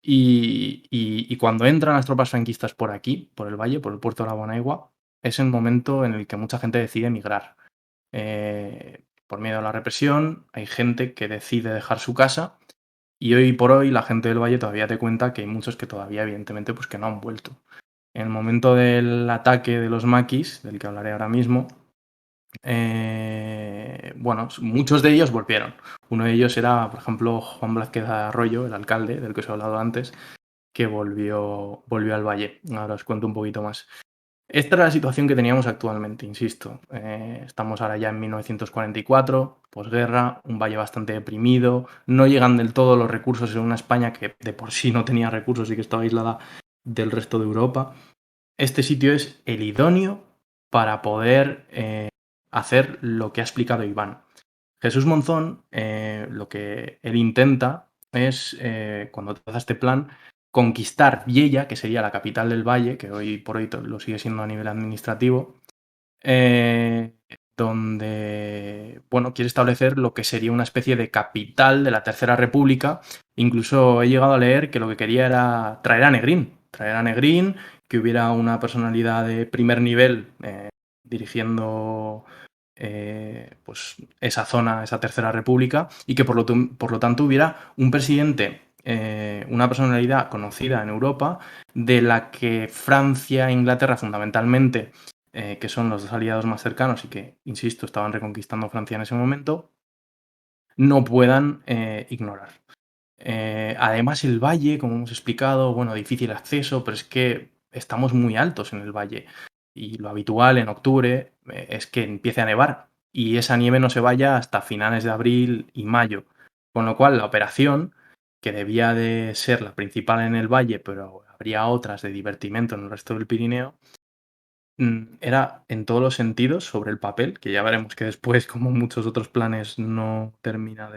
Y cuando entran las tropas franquistas por aquí, por el valle, por el puerto de la Bonaigua, es el momento en el que mucha gente decide emigrar. Por miedo a la represión, hay gente que decide dejar su casa y hoy por hoy la gente del valle todavía te cuenta que hay muchos que todavía, evidentemente, pues que no han vuelto. En el momento del ataque de los maquis, del que hablaré ahora mismo, bueno, muchos de ellos volvieron. Uno de ellos era, por ejemplo, Juan Blázquez Arroyo, el alcalde del que os he hablado antes, que volvió al valle. Ahora os cuento un poquito más. Esta era la situación que teníamos actualmente, insisto. Estamos ahora ya en 1944, posguerra, un valle bastante deprimido, no llegan del todo los recursos en una España que de por sí no tenía recursos y que estaba aislada del resto de Europa. Este sitio es el idóneo para poder hacer lo que ha explicado Iván. Jesús Monzón, lo que él intenta es, cuando traza este plan, conquistar Viella, que sería la capital del valle, que hoy por hoy lo sigue siendo a nivel administrativo, donde, bueno, quiere establecer lo que sería una especie de capital de la Tercera República. Incluso he llegado a leer que lo que quería era traer a Negrín, que hubiera una personalidad de primer nivel dirigiendo pues esa zona, esa Tercera República, y que por lo tanto hubiera un presidente, una personalidad conocida en Europa, de la que Francia e Inglaterra fundamentalmente, que son los dos aliados más cercanos y que, insisto, estaban reconquistando Francia en ese momento, no puedan ignorar. Además, el valle, como hemos explicado, bueno, difícil acceso, pero es que estamos muy altos en el valle. Y lo habitual en octubre es que empiece a nevar y esa nieve no se vaya hasta finales de abril y mayo. Con lo cual, la operación, que debía de ser la principal en el valle, pero habría otras de divertimento en el resto del Pirineo, era en todos los sentidos sobre el papel, que ya veremos que después, como muchos otros planes, no termina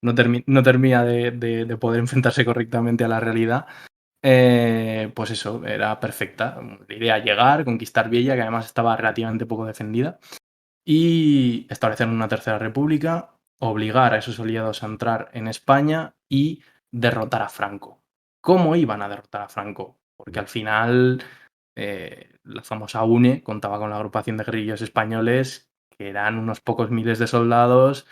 no termina de poder enfrentarse correctamente a la realidad. Pues eso, era perfecta. La idea llegar, conquistar Viella, que además estaba relativamente poco defendida, y establecer una tercera república, obligar a esos aliados a entrar en España y derrotar a Franco. ¿Cómo iban a derrotar a Franco? Porque al final la famosa UNE contaba con la agrupación de guerrilleros españoles, que eran unos pocos miles de soldados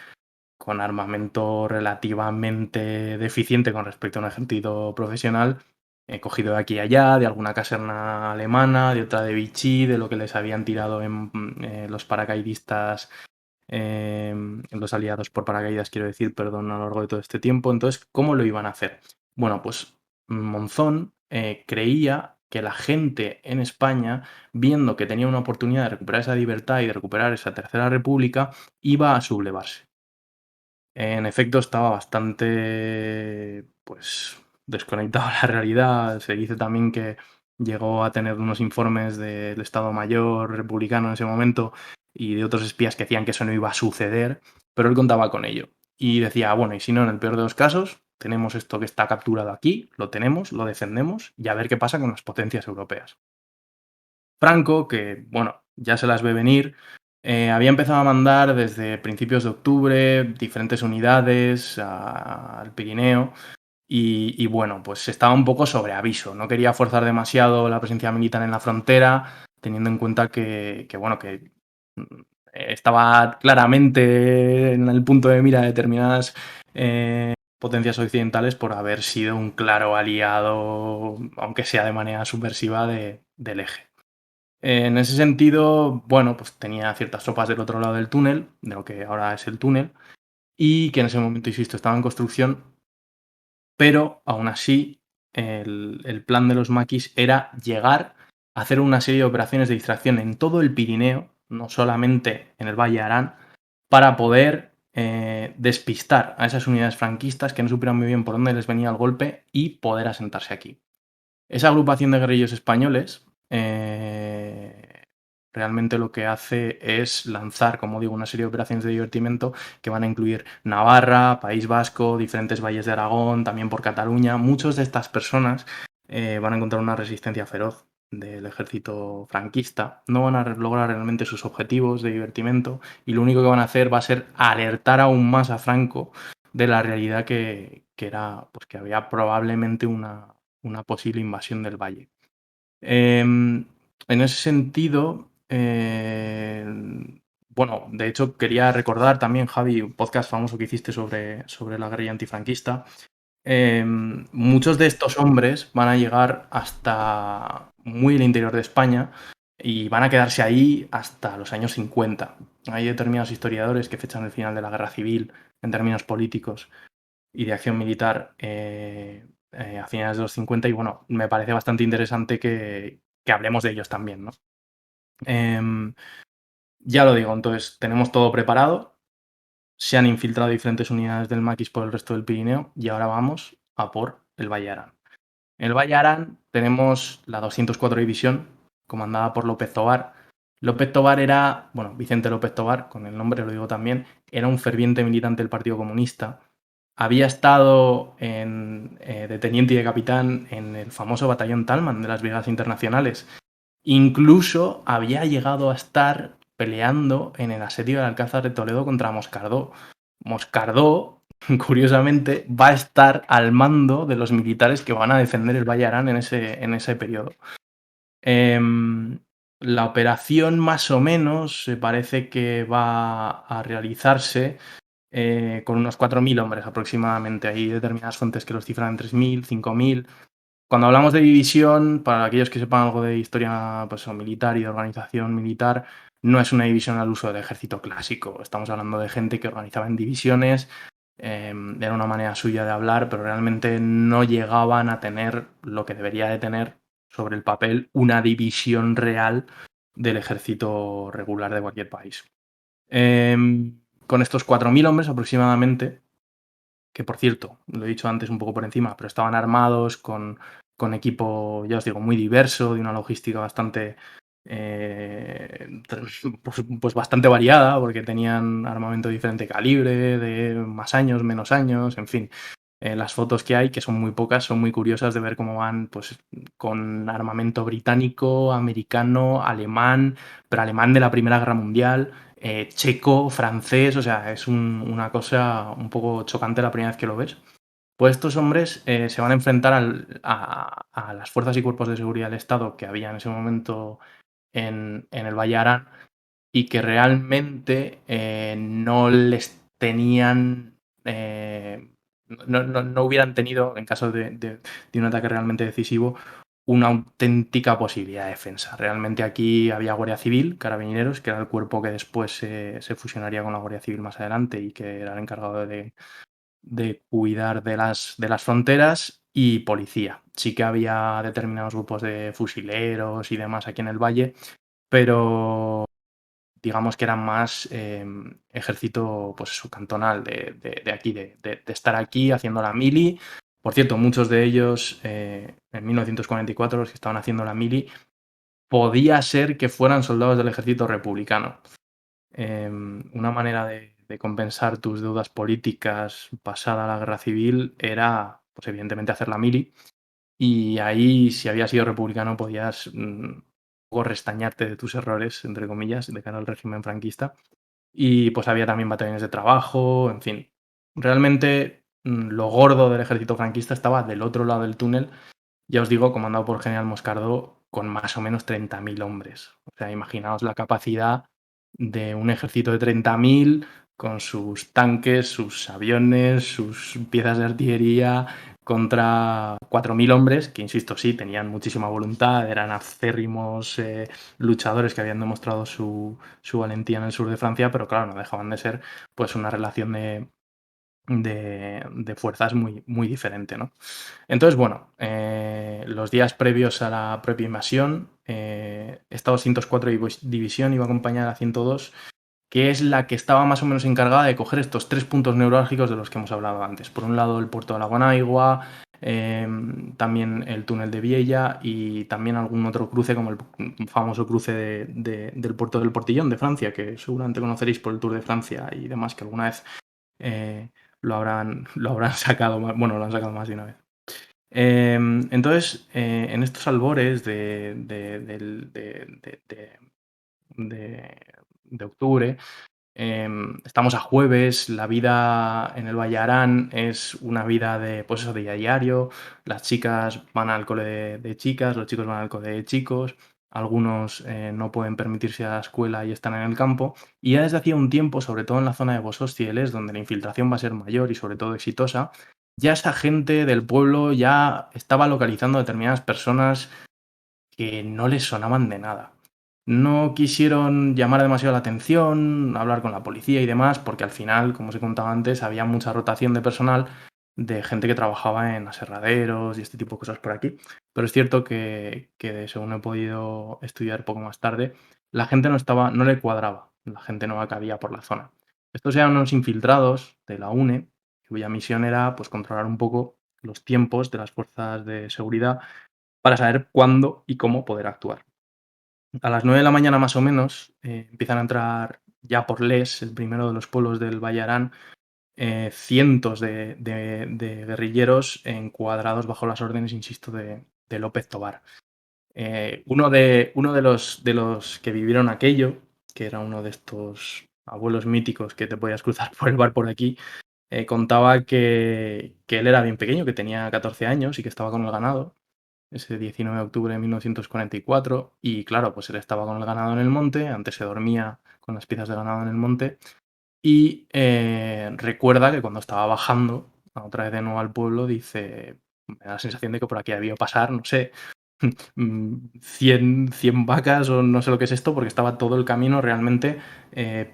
con armamento relativamente deficiente con respecto a un ejército profesional, cogido de aquí y allá, de alguna caserna alemana, de otra de Vichy, de lo que les habían tirado en los paracaidistas, los aliados por paracaídas, quiero decir, perdón, a lo largo de todo este tiempo. Entonces, ¿cómo lo iban a hacer? Bueno, pues Monzón creía que la gente en España, viendo que tenía una oportunidad de recuperar esa libertad y de recuperar esa tercera república, iba a sublevarse. En efecto, estaba bastante, pues, desconectado de la realidad. Se dice también que llegó a tener unos informes del Estado Mayor republicano en ese momento y de otros espías que decían que eso no iba a suceder, pero él contaba con ello. y decía, bueno, y si no, en el peor de los casos, tenemos esto que está capturado aquí, lo tenemos, lo defendemos y a ver qué pasa con las potencias europeas. Franco, que bueno, ya se las ve venir, había empezado a mandar desde principios de octubre diferentes unidades al Pirineo y bueno, pues estaba un poco sobre aviso, no quería forzar demasiado la presencia militar en la frontera, teniendo en cuenta que estaba claramente en el punto de mira de determinadas potencias occidentales por haber sido un claro aliado, aunque sea de manera subversiva, del eje. En ese sentido, bueno, pues tenía ciertas tropas del otro lado del túnel, de lo que ahora es el túnel, y que en ese momento, insisto, estaba en construcción, pero aún así el plan de los maquis era llegar a hacer una serie de operaciones de distracción en todo el Pirineo, no solamente en el Valle de Arán, para poder despistar a esas unidades franquistas que no supieran muy bien por dónde les venía el golpe y poder asentarse aquí. Esa agrupación de guerrilleros españoles realmente lo que hace es lanzar, como digo, una serie de operaciones de divertimento que van a incluir Navarra, País Vasco, diferentes valles de Aragón, también por Cataluña. Muchas de estas personas van a encontrar una resistencia feroz del ejército franquista, no van a lograr realmente sus objetivos de divertimento y lo único que van a hacer va a ser alertar aún más a Franco de la realidad que era, pues que había probablemente una posible invasión del valle. En ese sentido, bueno, de hecho quería recordar también, Javi, un podcast famoso que hiciste sobre la guerrilla antifranquista. Muchos de estos hombres van a llegar hasta muy el interior de España y van a quedarse ahí hasta los años 50. Hay determinados historiadores que fechan el final de la guerra civil en términos políticos y de acción militar a finales de los 50 y bueno, me parece bastante interesante que hablemos de ellos también, ¿no? Ya lo digo, entonces tenemos todo preparado, se han infiltrado diferentes unidades del maquis por el resto del Pirineo y ahora vamos a por el Valle de Arán. En el Valle de Arán tenemos la 204 División, comandada por López Tobar. López Tobar era, bueno, Vicente López Tobar, con el nombre lo digo también, era un ferviente militante del Partido Comunista. Había estado de teniente y de capitán en el famoso batallón Talman de las Brigadas Internacionales. Incluso había llegado a estar peleando en el asedio del Alcázar de Toledo contra Moscardó. Moscardó, curiosamente, va a estar al mando de los militares que van a defender el Valle de Arán en ese periodo. La operación más o menos parece que va a realizarse con unos 4.000 hombres aproximadamente. Hay determinadas fuentes que los cifran en 3.000, 5.000. Cuando hablamos de división, para aquellos que sepan algo de historia pues, militar y de organización militar, no es una división al uso del ejército clásico. Estamos hablando de gente que organizaba en divisiones, era una manera suya de hablar, pero realmente no llegaban a tener lo que debería de tener sobre el papel una división real del ejército regular de cualquier país. Con estos 4.000 hombres aproximadamente, que por cierto, lo he dicho antes un poco por encima, pero estaban armados con equipo, ya os digo, muy diverso, de una logística bastante, pues bastante variada, porque tenían armamento de diferente calibre, de más años, menos años, en fin. Las fotos que hay, que son muy pocas, son muy curiosas de ver cómo van pues, con armamento británico, americano, alemán, pero alemán de la Primera Guerra Mundial, checo, francés, o sea, es una cosa un poco chocante la primera vez que lo ves. Pues estos hombres se van a enfrentar a las fuerzas y cuerpos de seguridad del Estado que había en ese momento en el Valle de Arán y que realmente no les tenían, no hubieran tenido, en caso de un ataque realmente decisivo, una auténtica posibilidad de defensa. Realmente aquí había Guardia Civil, Carabineros, que era el cuerpo que después se fusionaría con la Guardia Civil más adelante y que era el encargado de cuidar de las fronteras, y policía. Sí que había determinados grupos de fusileros y demás aquí en el valle, pero digamos que eran más ejército pues eso, cantonal de aquí, de estar aquí haciendo la mili. Por cierto, muchos de ellos en 1944, los que estaban haciendo la mili, podía ser que fueran soldados del ejército republicano. Una manera de de compensar tus deudas políticas pasada la guerra civil era, pues evidentemente, hacer la mili. Y ahí, si habías sido republicano, podías un poco restañarte de tus errores, entre comillas, de cara al régimen franquista. Y pues había también batallones de trabajo, en fin. Realmente lo gordo del ejército franquista estaba del otro lado del túnel, ya os digo, comandado por el general Moscardo, con más o menos 30.000 hombres. O sea, imaginaos la capacidad de un ejército de 30.000 con sus tanques, sus aviones, sus piezas de artillería, contra 4.000 hombres, que insisto, sí, tenían muchísima voluntad, eran acérrimos luchadores que habían demostrado su valentía en el sur de Francia, pero claro, no dejaban de ser pues una relación de fuerzas muy, muy diferente, ¿no? Entonces, bueno, los días previos a la propia invasión, esta 204 División iba a acompañar a 102, que es la que estaba más o menos encargada de coger estos 3 puntos neurálgicos de los que hemos hablado antes. Por un lado, el puerto de Laguanaigua, también el túnel de Viella y también algún otro cruce, como el famoso cruce del puerto del Portillón de Francia, que seguramente conoceréis por el Tour de Francia y demás, que alguna vez lo habrán sacado, bueno, lo han sacado más de una vez. Entonces, en estos albores de octubre, estamos a jueves, la vida en el Valle Arán es una vida de, pues eso, de día a diario, las chicas van al cole de chicas, los chicos van al cole de chicos, algunos no pueden permitirse ir a la escuela y están en el campo, y ya desde hacía un tiempo, sobre todo en la zona de Bosós-Cieles, donde la infiltración va a ser mayor y sobre todo exitosa, ya esa gente del pueblo ya estaba localizando a determinadas personas que no les sonaban de nada. No quisieron llamar demasiado la atención, hablar con la policía y demás, porque al final, como os he contado antes, había mucha rotación de personal de gente que trabajaba en aserraderos y este tipo de cosas por aquí. Pero es cierto que según he podido estudiar poco más tarde, la gente no le cuadraba, la gente nueva que había por la zona. Estos eran unos infiltrados de la UNE, cuya misión era pues, controlar un poco los tiempos de las fuerzas de seguridad para saber cuándo y cómo poder actuar. A las 9 de la mañana más o menos empiezan a entrar ya por Les, el primero de los pueblos del Valle Arán, cientos de guerrilleros encuadrados bajo las órdenes, insisto, de López Tobar. Uno de los que vivieron aquello, que era uno de estos abuelos míticos que te podías cruzar por el bar por aquí, contaba que él era bien pequeño, que tenía 14 años y que estaba con el ganado ese 19 de octubre de 1944, y claro, pues él estaba con el ganado en el monte, antes se dormía con las piezas de ganado en el monte, y recuerda que cuando estaba bajando otra vez de nuevo al pueblo, dice, me da la sensación de que por aquí ha debido pasar, no sé, 100 vacas o no sé lo que es esto, porque estaba todo el camino realmente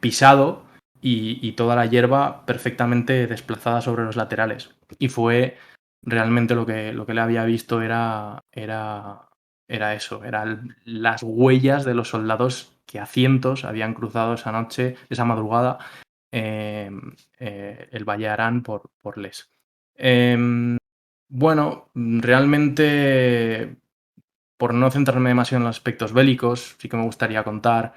pisado y toda la hierba perfectamente desplazada sobre los laterales. Y fue realmente lo que le había visto era eso, eran las huellas de los soldados que a cientos habían cruzado esa noche, esa madrugada, el Valle Arán por Les. Bueno, realmente, por no centrarme demasiado en los aspectos bélicos, sí que me gustaría contar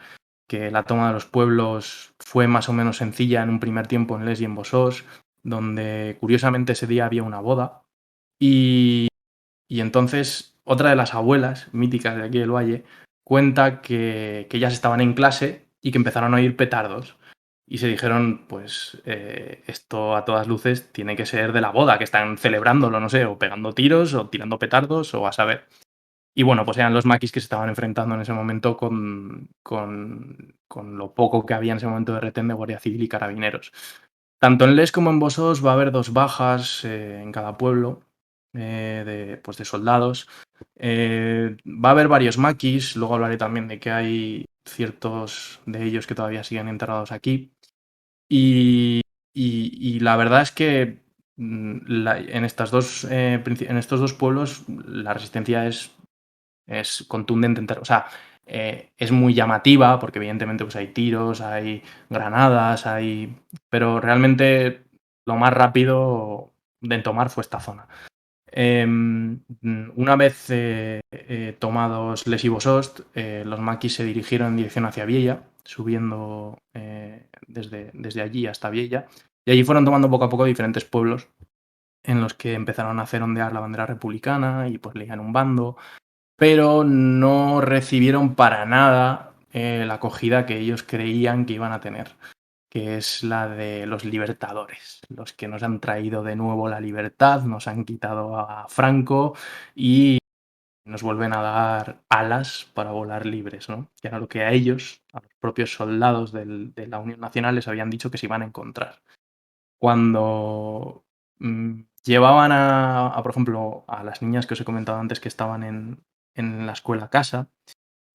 que la toma de los pueblos fue más o menos sencilla en un primer tiempo en Les y en Bosós, donde curiosamente ese día había una boda. Y entonces otra de las abuelas míticas de aquí del Valle cuenta que ellas estaban en clase y que empezaron a oír petardos. Y se dijeron, pues esto a todas luces tiene que ser de la boda, que están celebrándolo, no sé, o pegando tiros, o tirando petardos, o a saber. Y bueno, pues eran los maquis que se estaban enfrentando en ese momento con lo poco que había en ese momento de retén de Guardia Civil y Carabineros. Tanto en Les como en Bosós va a haber 2 bajas en cada pueblo pues de soldados. Va a haber varios maquis, luego hablaré también de que hay ciertos de ellos que todavía siguen enterrados aquí. Y la verdad es que en estos dos pueblos la resistencia es contundente, o sea, es muy llamativa porque evidentemente pues hay tiros, hay granadas, pero realmente lo más rápido de tomar fue esta zona. Una vez tomados Les y Bosost, los maquis se dirigieron en dirección hacia Viella, subiendo desde allí hasta Viella. Y allí fueron tomando poco a poco diferentes pueblos en los que empezaron a hacer ondear la bandera republicana y pues leían un bando, pero no recibieron para nada la acogida que ellos creían que iban a tener, que es la de los libertadores, los que nos han traído de nuevo la libertad, nos han quitado a Franco y nos vuelven a dar alas para volar libres, ¿no? Que era lo que a ellos, a los propios soldados de la Unión Nacional, les habían dicho que se iban a encontrar. Cuando llevaban por ejemplo, a las niñas que os he comentado antes que estaban en la escuela a casa,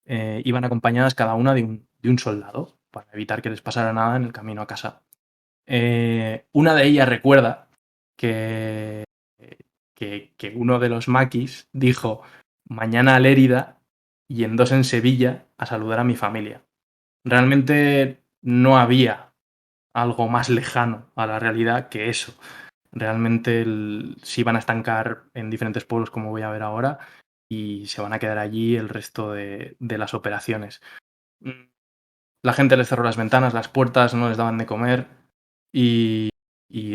iban acompañadas cada una de un soldado para evitar que les pasara nada en el camino a casa. Una de ellas recuerda que, que uno de los maquis dijo: mañana a Lérida y en 2 en Sevilla a saludar a mi familia. Realmente no había algo más lejano a la realidad que eso. Realmente se iban a estancar en diferentes pueblos, como voy a ver ahora, y se van a quedar allí el resto de las operaciones. La gente les cerró las ventanas, las puertas, no les daban de comer y,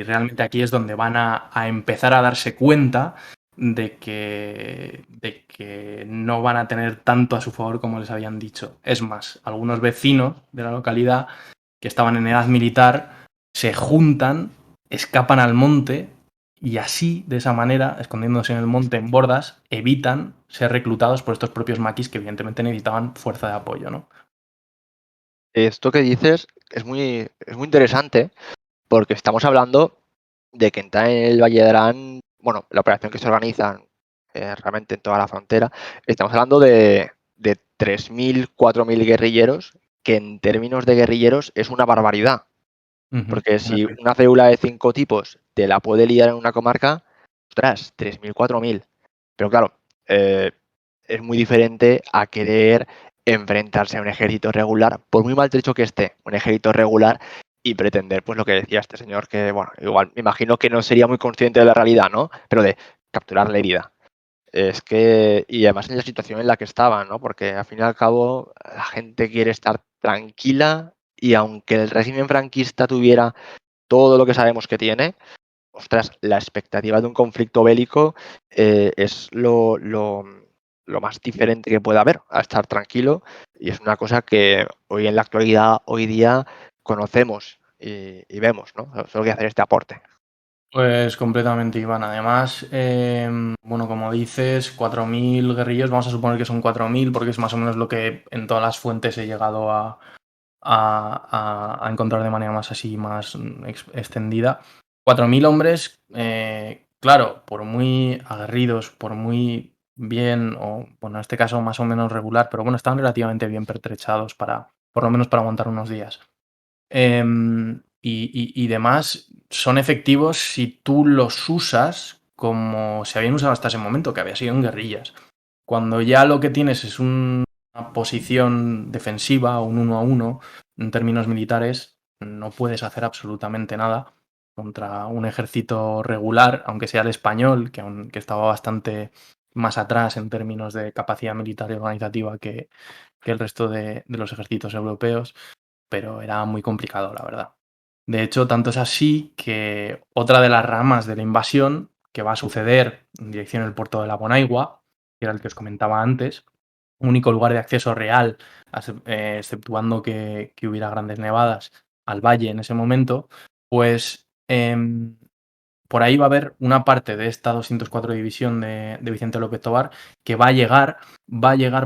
realmente aquí es donde van a empezar a darse cuenta de que no van a tener tanto a su favor como les habían dicho. Es más, algunos vecinos de la localidad que estaban en edad militar se juntan, escapan al monte y así, de esa manera, escondiéndose en el monte en bordas, evitan ser reclutados por estos propios maquis que evidentemente necesitaban fuerza de apoyo, ¿no? Esto que dices es muy interesante porque estamos hablando de que entrar en el Valle de Arán, bueno, la operación que se organiza realmente en toda la frontera, estamos hablando de 3.000, 4.000 guerrilleros, que en términos de guerrilleros es una barbaridad. Porque si una célula de 5 tipos te la puede liar en una comarca, ostras, 3.000, 4.000. Pero claro, es muy diferente a querer enfrentarse a un ejército regular, por muy maltrecho que esté, un ejército regular, y pretender, pues lo que decía este señor, que bueno, igual me imagino que no sería muy consciente de la realidad, ¿no? Pero de capturar la herida. Es que, y además en la situación en la que estaban, ¿no? Porque al fin y al cabo la gente quiere estar tranquila y aunque el régimen franquista tuviera todo lo que sabemos que tiene, ostras, la expectativa de un conflicto bélico es lo más diferente que puede haber a estar tranquilo y es una cosa que hoy en la actualidad, hoy día, conocemos y vemos, ¿no? Solo que hacer este aporte. Pues completamente, Iván. Además, bueno, como dices, 4.000 guerrillos, vamos a suponer que son 4.000 porque es más o menos lo que en todas las fuentes he llegado a encontrar de manera más así, más extendida. 4.000 hombres, claro, por muy aguerridos, por muy bien, o bueno, en este caso más o menos regular, pero bueno, están relativamente bien pertrechados para, por lo menos para aguantar unos días. Y demás, son efectivos si tú los usas como se habían usado hasta ese momento, que había sido en guerrillas. Cuando ya lo que tienes es una posición defensiva o un 1-1, en términos militares, no puedes hacer absolutamente nada contra un ejército regular, aunque sea el español, que estaba bastante más atrás en términos de capacidad militar y organizativa que el resto de los ejércitos europeos, pero era muy complicado, la verdad. De hecho, tanto es así que otra de las ramas de la invasión que va a suceder en dirección al puerto de la Bonaigua, que era el que os comentaba antes, único lugar de acceso real, exceptuando que hubiera grandes nevadas, al valle en ese momento, pues por ahí va a haber una parte de esta 204 división de Vicente López Tobar que va a llegar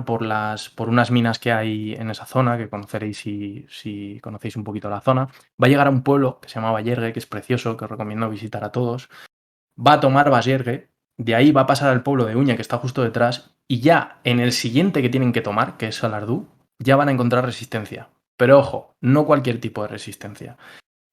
por unas minas que hay en esa zona, que conoceréis si conocéis un poquito la zona. Va a llegar a un pueblo que se llama Vallergue, que es precioso, que os recomiendo visitar a todos. Va a tomar Vallergue, de ahí va a pasar al pueblo de Uña, que está justo detrás, y ya en el siguiente que tienen que tomar, que es Salardú, ya van a encontrar resistencia. Pero ojo, no cualquier tipo de resistencia.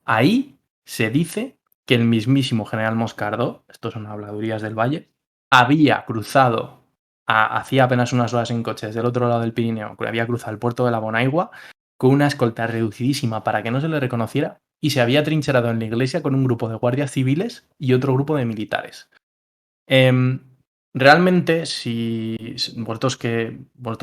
Ahí se dice que el mismísimo general Moscardó, estos son habladurías del Valle, había cruzado hacía apenas unas horas en coche desde el otro lado del Pirineo, que había cruzado el puerto de la Bonaigua con una escolta reducidísima para que no se le reconociera y se había trincherado en la iglesia con un grupo de guardias civiles y otro grupo de militares. Realmente, si vosotros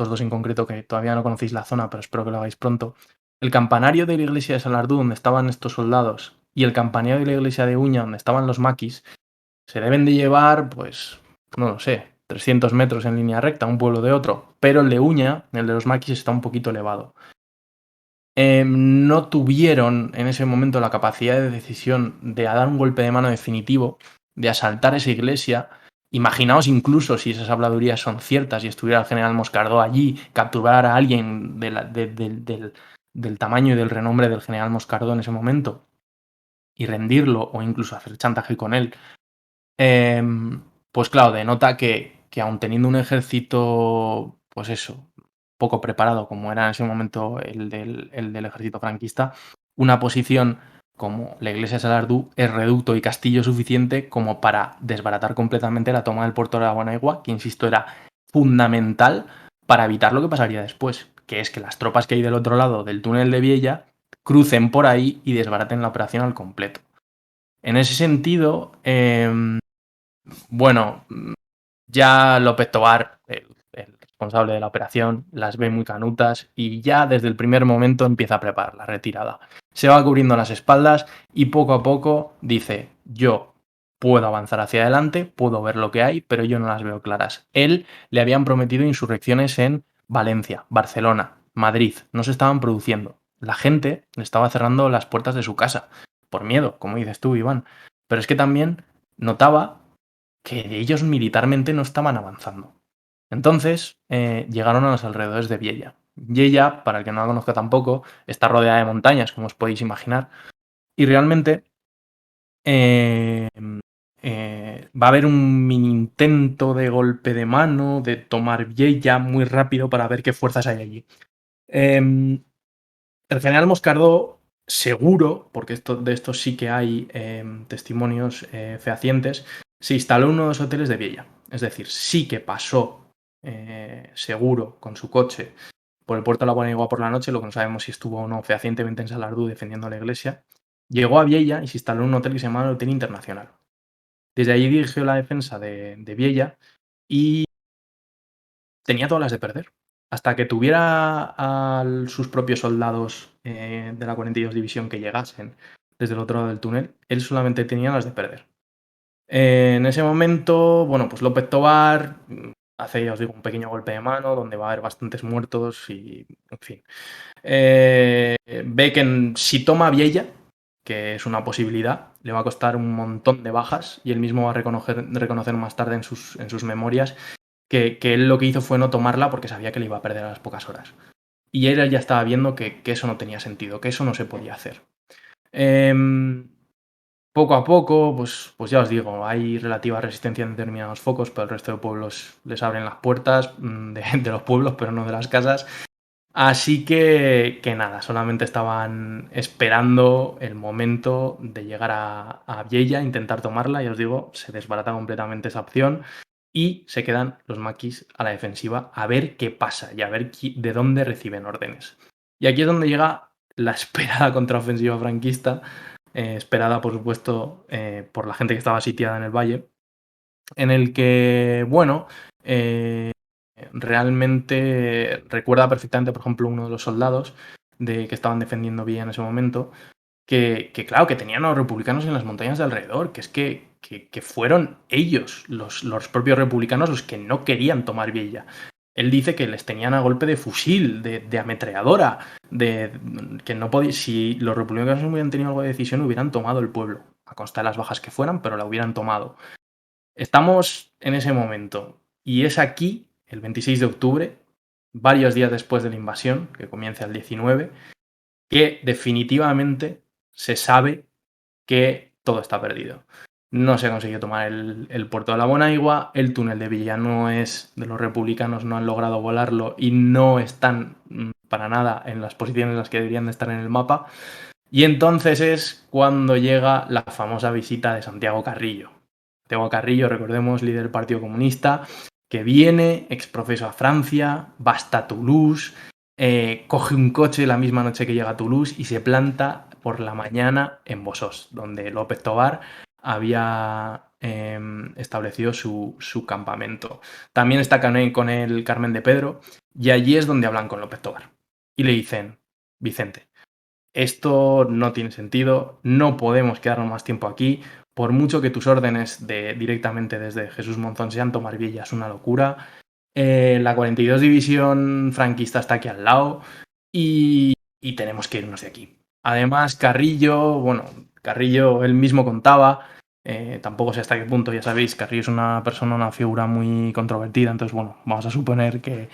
dos en concreto, que todavía no conocéis la zona, pero espero que lo hagáis pronto, el campanario de la iglesia de Salardú, donde estaban estos soldados, y el campanario de la iglesia de Uña, donde estaban los maquis, se deben de llevar, pues, no lo sé, 300 metros en línea recta, un pueblo de otro. Pero el de Uña, el de los maquis, está un poquito elevado. No tuvieron en ese momento la capacidad de decisión de dar un golpe de mano definitivo, de asaltar esa iglesia. Imaginaos incluso si esas habladurías son ciertas y estuviera el general Moscardó allí, capturar a alguien del tamaño y del renombre del general Moscardó en ese momento y rendirlo o incluso hacer chantaje con él. Pues claro, denota que aun teniendo un ejército, pues eso, poco preparado como era en ese momento el del ejército franquista, una posición como la iglesia de Salardú es reducto y castillo suficiente como para desbaratar completamente la toma del puerto de la Bonaigua, que insisto era fundamental para evitar lo que pasaría después, que es que las tropas que hay del otro lado del túnel de Viella crucen por ahí y desbaraten la operación al completo. En ese sentido, bueno, ya López Tobar, el responsable de la operación, las ve muy canutas y ya desde el primer momento empieza a preparar la retirada. Se va cubriendo las espaldas y poco a poco dice, yo puedo avanzar hacia adelante, puedo ver lo que hay, pero yo no las veo claras. Él le habían prometido insurrecciones en Valencia, Barcelona, Madrid, no se estaban produciendo. La gente le estaba cerrando las puertas de su casa, por miedo, como dices tú, Iván. Pero es que también notaba que ellos militarmente no estaban avanzando. Entonces llegaron a los alrededores de Viella. Viella, para el que no la conozca tampoco, está rodeada de montañas, como os podéis imaginar, y realmente va a haber un mini intento de golpe de mano, de tomar Viella muy rápido para ver qué fuerzas hay allí. El general Moscardó, seguro, porque de esto sí que hay testimonios fehacientes, se instaló en uno de los hoteles de Viella. Es decir, sí que pasó seguro con su coche por el puerto de la Bonaigua por la noche, lo que no sabemos si estuvo o no fehacientemente en Salardú defendiendo la iglesia. Llegó a Viella y se instaló en un hotel que se llamaba el Hotel Internacional. Desde allí dirigió la defensa de Viella y tenía todas las de perder. Hasta que tuviera a sus propios soldados de la 42 División que llegasen desde el otro lado del túnel, él solamente tenía las de perder. En ese momento, bueno, pues López Tobar hace, ya os digo, un pequeño golpe de mano donde va a haber bastantes muertos y, en fin. Ve que si toma Viella, que es una posibilidad, le va a costar un montón de bajas y él mismo va a reconocer más tarde en sus memorias que él lo que hizo fue no tomarla porque sabía que le iba a perder a las pocas horas. Y él ya estaba viendo que eso no tenía sentido, que eso no se podía hacer. Poco a poco, pues ya os digo, hay relativa resistencia en determinados focos, pero el resto de pueblos les abren las puertas de los pueblos, pero no de las casas. Así que nada, solamente estaban esperando el momento de llegar a Viella, intentar tomarla, y os digo, se desbarata completamente esa opción y se quedan los maquis a la defensiva a ver qué pasa y a ver de dónde reciben órdenes. Y aquí es donde llega la esperada contraofensiva franquista, esperada por supuesto por la gente que estaba sitiada en el valle, en el que, bueno, realmente recuerda perfectamente, por ejemplo, uno de los soldados que estaban defendiendo Villa en ese momento, que claro, que tenían a los republicanos en las montañas de alrededor, que es que fueron ellos, los propios republicanos, los que no querían tomar Villa. Él dice que les tenían a golpe de fusil, de ametralladora, que no podía, si los republicanos no hubieran tenido algo de decisión, hubieran tomado el pueblo, a costa de las bajas que fueran, pero la hubieran tomado. Estamos en ese momento y es aquí, el 26 de octubre, varios días después de la invasión, que comienza el 19, que definitivamente se sabe que todo está perdido. No se ha conseguido tomar el puerto de la Bonaigua, el túnel de Villa no es de los republicanos, no han logrado volarlo y no están para nada en las posiciones en las que deberían de estar en el mapa. Y entonces es cuando llega la famosa visita de Santiago Carrillo. Santiago Carrillo, recordemos, líder del Partido Comunista, que viene exprofeso a Francia, va hasta Toulouse, coge un coche la misma noche que llega a Toulouse y se planta por la mañana en Bosós, donde López Tobar había establecido su campamento. También está con el Carmen de Pedro y allí es donde hablan con López Tobar. Y le dicen, Vicente, esto no tiene sentido, no podemos quedarnos más tiempo aquí, por mucho que tus órdenes directamente desde Jesús Monzón sean tomar Villa, es una locura. La 42 División franquista está aquí al lado y tenemos que irnos de aquí. Además, Carrillo él mismo contaba, tampoco sé hasta qué punto, ya sabéis, Carrillo es una figura muy controvertida, entonces bueno, vamos a suponer que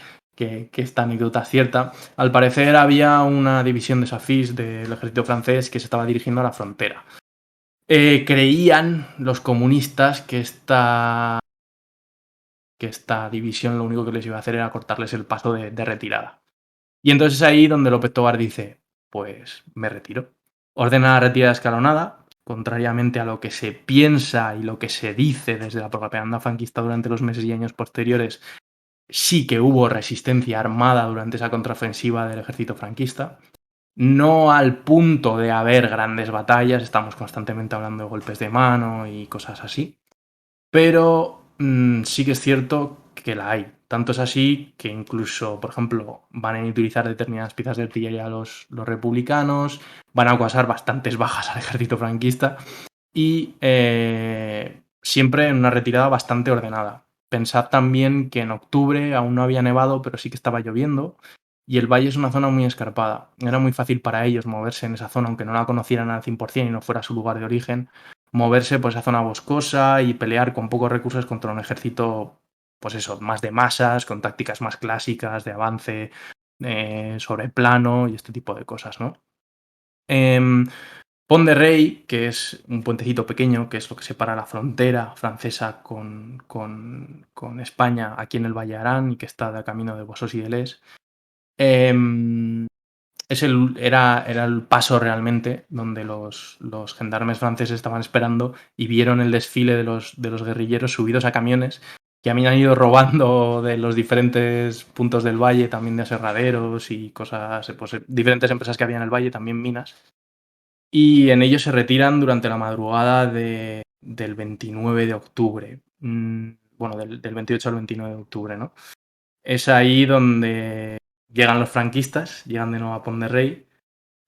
esta anécdota es cierta. Al parecer había una división de Safis del ejército francés que se estaba dirigiendo a la frontera. Creían los comunistas que esta división lo único que les iba a hacer era cortarles el paso de retirada. Y entonces es ahí donde López Tobar dice, pues me retiro. Ordena la retirada escalonada, contrariamente a lo que se piensa y lo que se dice desde la propaganda franquista durante los meses y años posteriores. Sí que hubo resistencia armada durante esa contraofensiva del ejército franquista. No al punto de haber grandes batallas, estamos constantemente hablando de golpes de mano y cosas así. Pero sí que es cierto que la hay. Tanto es así que incluso, por ejemplo, van a utilizar determinadas piezas de artillería los republicanos, van a causar bastantes bajas al ejército franquista y siempre en una retirada bastante ordenada. Pensad también que en octubre aún no había nevado, pero sí que estaba lloviendo y el valle es una zona muy escarpada. Era muy fácil para ellos moverse en esa zona, aunque no la conocieran al 100% y no fuera su lugar de origen, moverse por esa zona boscosa y pelear con pocos recursos contra un ejército, pues eso, más de masas, con tácticas más clásicas de avance sobre plano y este tipo de cosas, ¿no? Pont de Rey, que es un puentecito pequeño, que es lo que separa la frontera francesa con España aquí en el Valle de Arán y que está de camino de Bossos y de Les, era el paso realmente donde los gendarmes franceses estaban esperando y vieron el desfile de los guerrilleros subidos a camiones que habían ido robando de los diferentes puntos del valle, también de aserraderos y cosas, pues diferentes empresas que había en el valle, también minas. Y en ellos se retiran durante la madrugada del 29 de octubre. Bueno, del 28 al 29 de octubre, ¿no? Es ahí donde llegan los franquistas, llegan de nuevo a Pont de Rey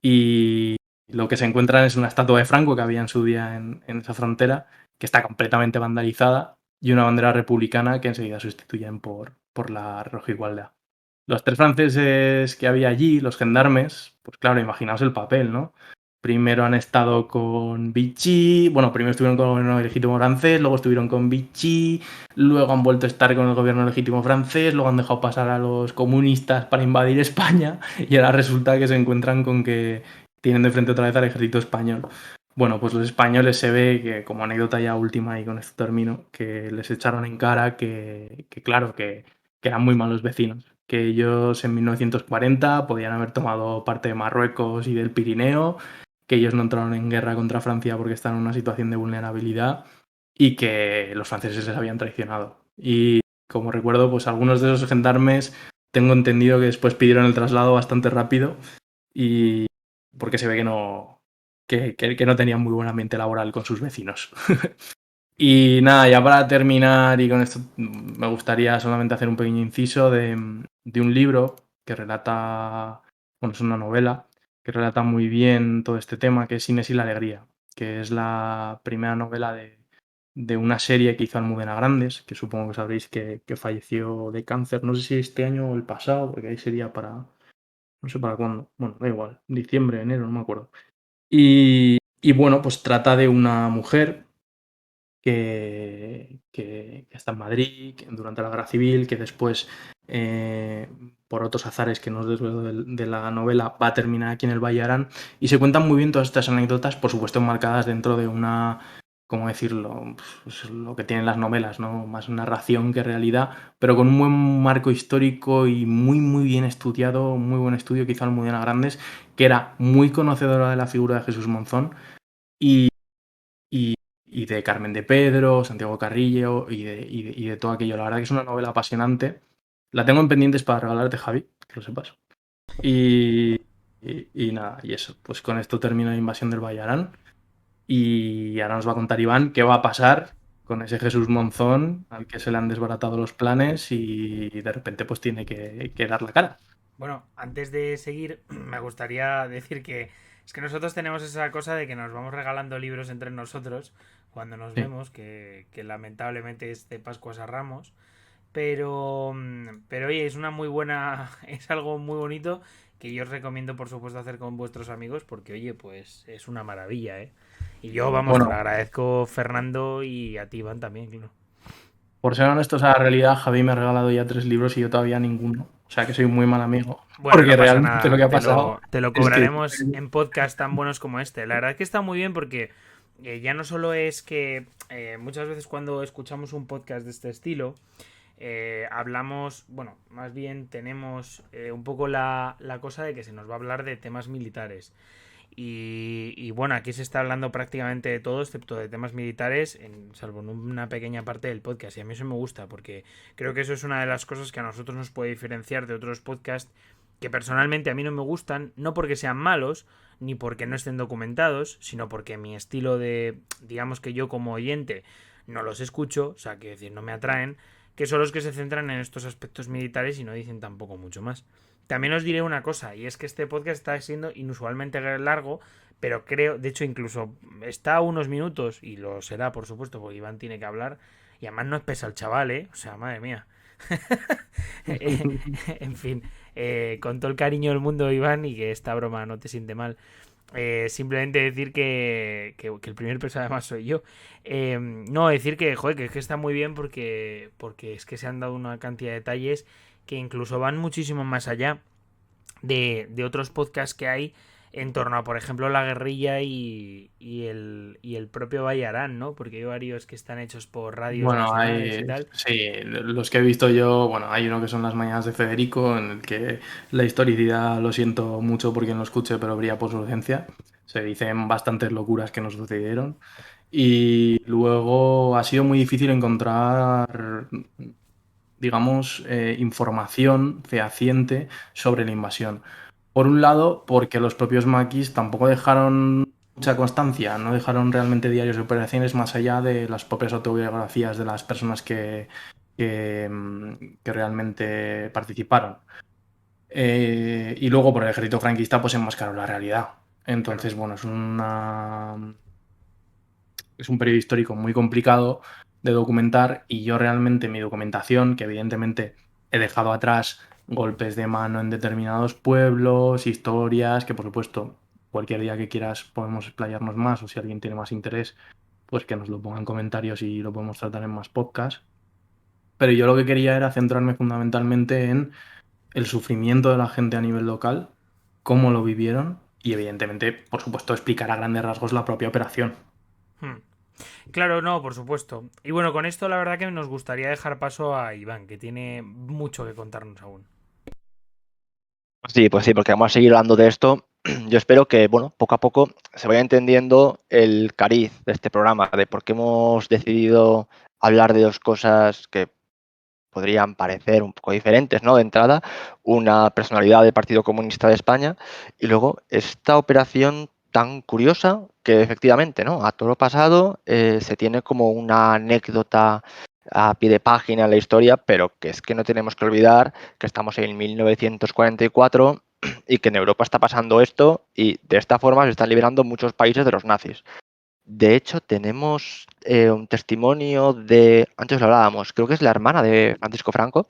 y lo que se encuentran es una estatua de Franco que había en su día en esa frontera, que está completamente vandalizada, y una bandera republicana que enseguida sustituyen por la roja igualdad. Los tres franceses que había allí, los gendarmes, pues claro, imaginaos el papel, ¿no? Primero han estado con Vichy, bueno, primero estuvieron con el gobierno legítimo francés, luego estuvieron con Vichy, luego han vuelto a estar con el gobierno legítimo francés, luego han dejado pasar a los comunistas para invadir España y ahora resulta que se encuentran con que tienen de frente otra vez al ejército español. Bueno, pues los españoles se ve que, como anécdota ya última y con esto termino, que les echaron en cara que claro, que eran muy malos vecinos, que ellos en 1940 podían haber tomado parte de Marruecos y del Pirineo, que ellos no entraron en guerra contra Francia porque estaban en una situación de vulnerabilidad y que los franceses les habían traicionado. Y como recuerdo, pues algunos de esos gendarmes tengo entendido que después pidieron el traslado bastante rápido y porque se ve que no tenían muy buen ambiente laboral con sus vecinos. Y nada, ya para terminar, y con esto me gustaría solamente hacer un pequeño inciso de un libro que relata, bueno, es una novela, que relata muy bien todo este tema, que es Inés y la alegría, que es la primera novela de una serie que hizo Almudena Grandes, que supongo que sabréis que falleció de cáncer, no sé si este año o el pasado, porque ahí sería para, no sé para cuándo, bueno, da igual, diciembre, enero, no me acuerdo. Y bueno, pues trata de una mujer que está en Madrid durante la Guerra Civil, que después, por otros azares que no os desvelo de la novela, va a terminar aquí en el Valle de Arán. Y se cuentan muy bien todas estas anécdotas, por supuesto enmarcadas dentro de una, ¿cómo decirlo? Pues lo que tienen las novelas, ¿no? Más narración que realidad, pero con un buen marco histórico y muy, muy bien estudiado, muy buen estudio que hizo Almudena Grandes, que era muy conocedora de la figura de Jesús Monzón y y de Carmen de Pedro, Santiago Carrillo y de todo aquello. La verdad que es una novela apasionante. La tengo en pendientes para regalarte, Javi, que lo sepas. Y, y nada, y eso. Pues con esto termina la invasión del Vallarán. Y ahora nos va a contar Iván qué va a pasar con ese Jesús Monzón al que se le han desbaratado los planes y de repente pues tiene que dar la cara. Bueno, antes de seguir, me gustaría decir que Es que nosotros tenemos esa cosa de que nos vamos regalando libros entre nosotros cuando nos Sí. vemos, que lamentablemente es de Pascuas a Ramos. Pero oye, es una muy buena, es algo muy bonito que yo os recomiendo por supuesto hacer con vuestros amigos porque oye, pues es una maravilla, ¿eh? Y yo, vamos, te lo Bueno, agradezco Fernando y a ti Iván también, claro. por ser honestos a la realidad, Javi me ha regalado ya 3 libros y yo todavía ninguno. O sea que soy muy mal amigo. Bueno, Porque no pasa realmente lo nada, que ha pasado te lo es que cobraremos en podcasts tan buenos como este. La verdad que está muy bien porque ya no solo es que muchas veces cuando escuchamos un podcast de este estilo, hablamos, bueno, más bien tenemos un poco la cosa de que se nos va a hablar de temas militares. Y bueno, aquí se está hablando prácticamente de todo, excepto de temas militares, salvo en una pequeña parte del podcast. Y a mí eso me gusta, porque creo que eso es una de las cosas que a nosotros nos puede diferenciar de otros podcasts que personalmente a mí no me gustan, no porque sean malos, ni porque no estén documentados, sino porque mi estilo de, digamos que yo como oyente no los escucho, o sea, que decir, no me atraen, que son los que se centran en estos aspectos militares y no dicen tampoco mucho más. También os diré una cosa, y es que este podcast está siendo inusualmente largo, pero creo, de hecho, incluso está a unos minutos, y lo será, por supuesto, porque Iván tiene que hablar, y además no es pesa el chaval, ¿eh? O sea, madre mía. En fin, con todo el cariño del mundo, Iván, y que esta broma no te siente mal. Simplemente decir que el primer peso además soy yo. No, decir que, joder, que es que está muy bien porque es que se han dado una cantidad de detalles que incluso van muchísimo más allá de otros podcasts que hay en torno a, por ejemplo, la guerrilla y el propio Bayarán, ¿no? Porque hay varios que están hechos por radios bueno, nacionales y hay, tal. sí, los que he visto yo, bueno, hay uno que son Las Mañanas de Federico, en el que la historicidad, lo siento mucho por quien lo escuche, pero brilla por su ausencia. Se dicen bastantes locuras que nos sucedieron. Y luego ha sido muy difícil encontrar, digamos, información fehaciente sobre la invasión. Por un lado, porque los propios maquis tampoco dejaron mucha constancia, no dejaron realmente diarios de operaciones más allá de las propias autobiografías de las personas que realmente participaron. Y luego por el ejército franquista pues enmascaró la realidad. Claro. Entonces, bueno, es un periodo histórico muy complicado de documentar y yo realmente mi documentación, que evidentemente he dejado atrás golpes de mano en determinados pueblos, historias, que por supuesto cualquier día que quieras podemos explayarnos más o si alguien tiene más interés, pues que nos lo ponga en comentarios y lo podemos tratar en más podcasts. Pero yo lo que quería era centrarme fundamentalmente en el sufrimiento de la gente a nivel local, cómo lo vivieron y evidentemente, por supuesto, explicar a grandes rasgos la propia operación. Hmm. Claro, no, por supuesto. Y bueno, con esto la verdad que nos gustaría dejar paso a Iván, que tiene mucho que contarnos aún. Sí, pues sí, porque vamos a seguir hablando de esto. Yo espero que, bueno, poco a poco se vaya entendiendo el cariz de este programa, de por qué hemos decidido hablar de dos cosas que podrían parecer un poco diferentes, ¿no? De entrada, una personalidad del Partido Comunista de España y luego esta operación tan curiosa que efectivamente, ¿no? A todo lo pasado se tiene como una anécdota a pie de página en la historia, pero que es que no tenemos que olvidar que estamos en 1944 y que en Europa está pasando esto y de esta forma se están liberando muchos países de los nazis. De hecho, tenemos un testimonio de, antes lo hablábamos, creo que es la hermana de Francisco Franco,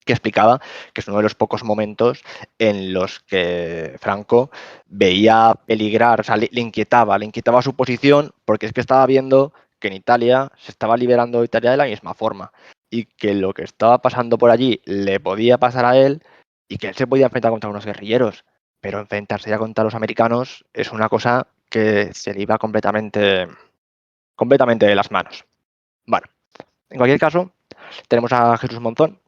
que explicaba que es uno de los pocos momentos en los que Franco veía peligrar, o sea, le inquietaba su posición, porque es que estaba viendo que en Italia se estaba liberando Italia de la misma forma y que lo que estaba pasando por allí le podía pasar a él y que él se podía enfrentar contra unos guerrilleros, pero enfrentarse ya contra los americanos es una cosa que se le iba completamente de las manos. Bueno, en cualquier caso, tenemos a Jesús Monzón,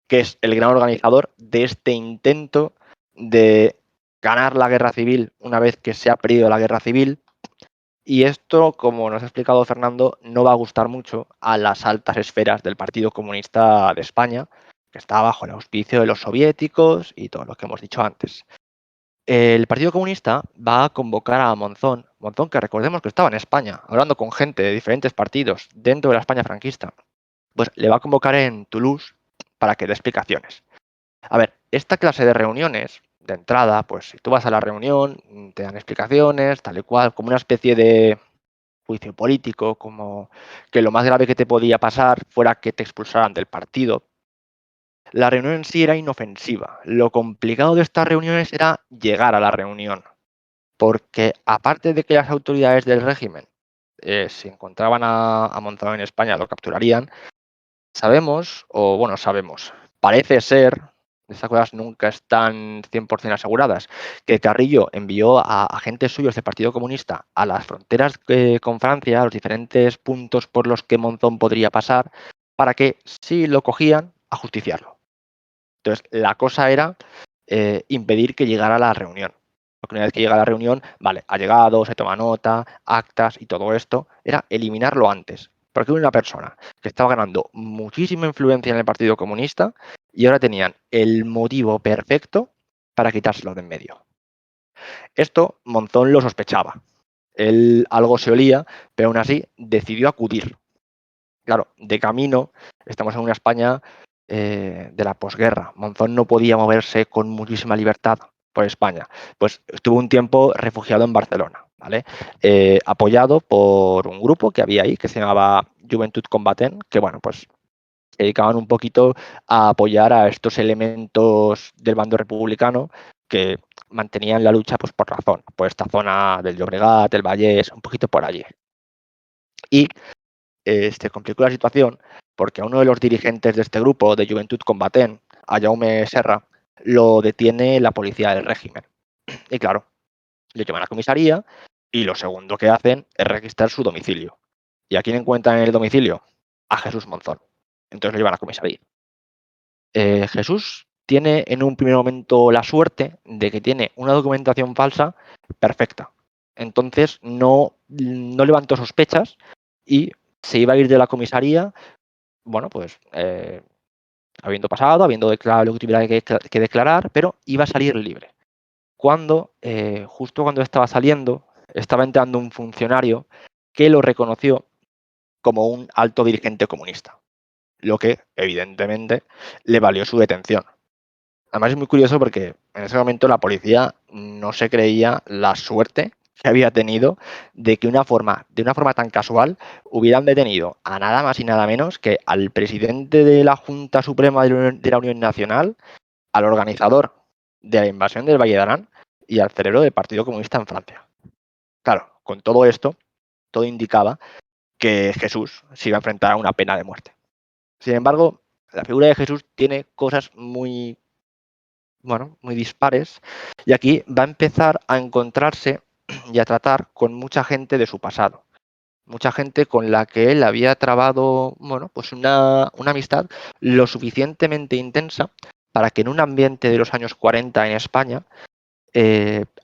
que es el gran organizador de este intento de ganar la guerra civil una vez que se ha perdido la guerra civil. Y esto, como nos ha explicado Fernando, no va a gustar mucho a las altas esferas del Partido Comunista de España, que está bajo el auspicio de los soviéticos y todo lo que hemos dicho antes. El Partido Comunista va a convocar a Monzón, Monzón que recordemos que estaba en España, hablando con gente de diferentes partidos dentro de la España franquista, pues le va a convocar en Toulouse para que dé explicaciones. A ver, esta clase de reuniones de entrada, pues si tú vas a la reunión, te dan explicaciones, tal y cual, como una especie de juicio político, como que lo más grave que te podía pasar fuera que te expulsaran del partido. La reunión en sí era inofensiva. Lo complicado de estas reuniones era llegar a la reunión, porque aparte de que las autoridades del régimen si encontraban a Monzón en España lo capturarían, parece ser, estas cosas nunca están 100% aseguradas, que Carrillo envió a agentes suyos del Partido Comunista a las fronteras con Francia, a los diferentes puntos por los que Monzón podría pasar, para que, si lo cogían, ajusticiarlo. Entonces, la cosa era impedir que llegara a la reunión. Porque una vez que llega a la reunión, vale, ha llegado, se toma nota, actas y todo esto, era eliminarlo antes. Porque era una persona que estaba ganando muchísima influencia en el Partido Comunista y ahora tenían el motivo perfecto para quitárselo de en medio. Esto Monzón lo sospechaba. Él algo se olía, pero aún así decidió acudir. Claro, de camino, estamos en una España de la posguerra. Monzón no podía moverse con muchísima libertad por España. Pues estuvo un tiempo refugiado en Barcelona, ¿vale? Apoyado por un grupo que había ahí que se llamaba Joventut Combatent, que bueno, pues se dedicaban un poquito a apoyar a estos elementos del bando republicano que mantenían la lucha pues por razón, por esta zona del Llobregat, del Vallès, un poquito por allí. Y se complicó la situación porque a uno de los dirigentes de este grupo de Joventut Combatent, a Jaume Serra, lo detiene la policía del régimen. Y claro, le llevan a la comisaría y lo segundo que hacen es registrar su domicilio. ¿Y a quién encuentran en el domicilio? A Jesús Monzón. Entonces lo llevan a la comisaría. Jesús tiene en un primer momento la suerte de que tiene una documentación falsa perfecta. Entonces no levantó sospechas y se iba a ir de la comisaría, bueno, pues habiendo pasado, habiendo declarado lo que tuviera que declarar, pero iba a salir libre. Justo cuando estaba saliendo, estaba entrando un funcionario que lo reconoció como un alto dirigente comunista, lo que evidentemente le valió su detención. Además es muy curioso porque en ese momento la policía no se creía la suerte que había tenido de que de una forma tan casual hubieran detenido a nada más y nada menos que al presidente de la Junta Suprema de la Unión Nacional, al organizador de la invasión del Valle de Arán y al cerebro del Partido Comunista en Francia. Claro, con todo esto, todo indicaba que Jesús se iba a enfrentar a una pena de muerte. Sin embargo, la figura de Jesús tiene cosas muy dispares, y aquí va a empezar a encontrarse y a tratar con mucha gente de su pasado, mucha gente con la que él había trabado, pues una amistad lo suficientemente intensa para que en un ambiente de los años 40 en España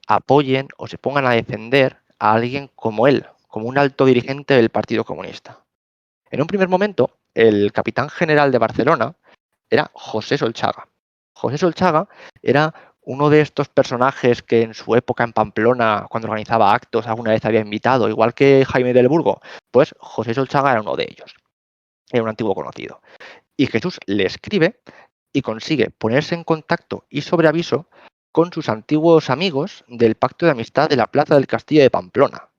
apoyen o se pongan a defender a alguien como él, como un alto dirigente del Partido Comunista. En un primer momento, el capitán general de Barcelona era José Solchaga. José Solchaga era uno de estos personajes que en su época en Pamplona, cuando organizaba actos, alguna vez había invitado, igual que Jaime del Burgo, pues José Solchaga era uno de ellos. Era un antiguo conocido. Y Jesús le escribe y consigue ponerse en contacto y sobre aviso con sus antiguos amigos del Pacto de Amistad de la Plaza del Castillo de Pamplona,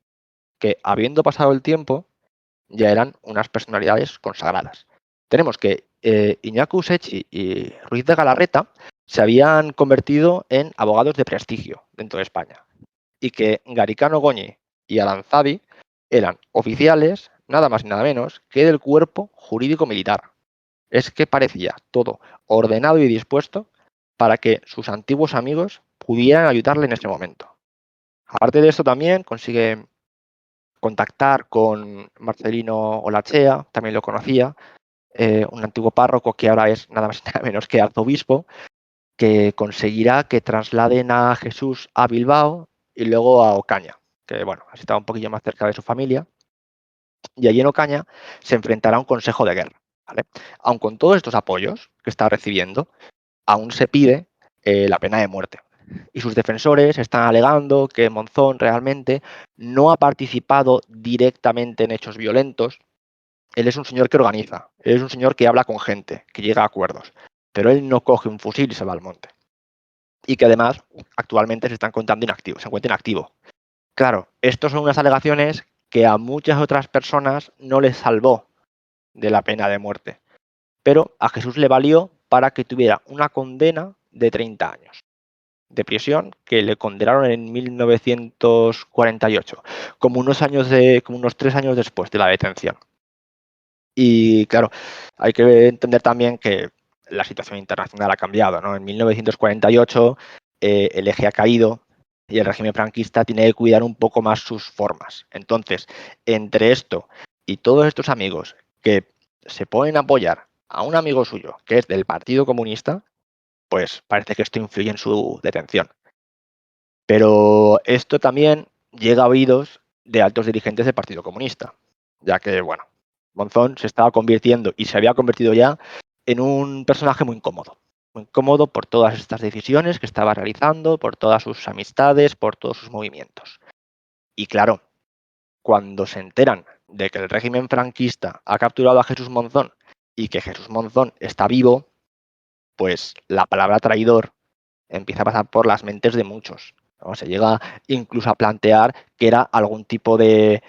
que habiendo pasado el tiempo ya eran unas personalidades consagradas. Tenemos que Iñaku Sechi y Ruiz de Galarreta se habían convertido en abogados de prestigio dentro de España y que Garicano Goñi y Aranzabi eran oficiales, nada más y nada menos, que del cuerpo jurídico militar. Es que parecía todo ordenado y dispuesto para que sus antiguos amigos pudieran ayudarle en ese momento. Aparte de esto también consigue contactar con Marcelino Olachea, también lo conocía, un antiguo párroco que ahora es nada más y nada menos que arzobispo, que conseguirá que trasladen a Jesús a Bilbao y luego a Ocaña, que bueno, así estaba un poquillo más cerca de su familia, y allí en Ocaña se enfrentará a un consejo de guerra, ¿vale? Aun con todos estos apoyos que está recibiendo, aún se pide la pena de muerte. Y sus defensores están alegando que Monzón realmente no ha participado directamente en hechos violentos. Él es un señor que organiza, él es un señor que habla con gente, que llega a acuerdos, pero él no coge un fusil y se va al monte. y que además actualmente se encuentra inactivo. Claro, estas son unas alegaciones que a muchas otras personas no les salvó de la pena de muerte, pero a Jesús le valió para que tuviera una condena de 30 años de prisión que le condenaron en 1948, como unos 3 años después de la detención. Y claro, hay que entender también que la situación internacional ha cambiado, ¿no? En 1948 el eje ha caído y el régimen franquista tiene que cuidar un poco más sus formas. Entonces, entre esto y todos estos amigos que se ponen a apoyar a un amigo suyo que es del Partido Comunista, pues parece que esto influye en su detención. Pero esto también llega a oídos de altos dirigentes del Partido Comunista, ya que, bueno, Monzón se estaba convirtiendo y se había convertido ya en un personaje muy incómodo por todas estas decisiones que estaba realizando, por todas sus amistades, por todos sus movimientos. Y claro, cuando se enteran de que el régimen franquista ha capturado a Jesús Monzón y que Jesús Monzón está vivo, pues la palabra traidor empieza a pasar por las mentes de muchos, ¿no? Se llega incluso a plantear que era algún tipo de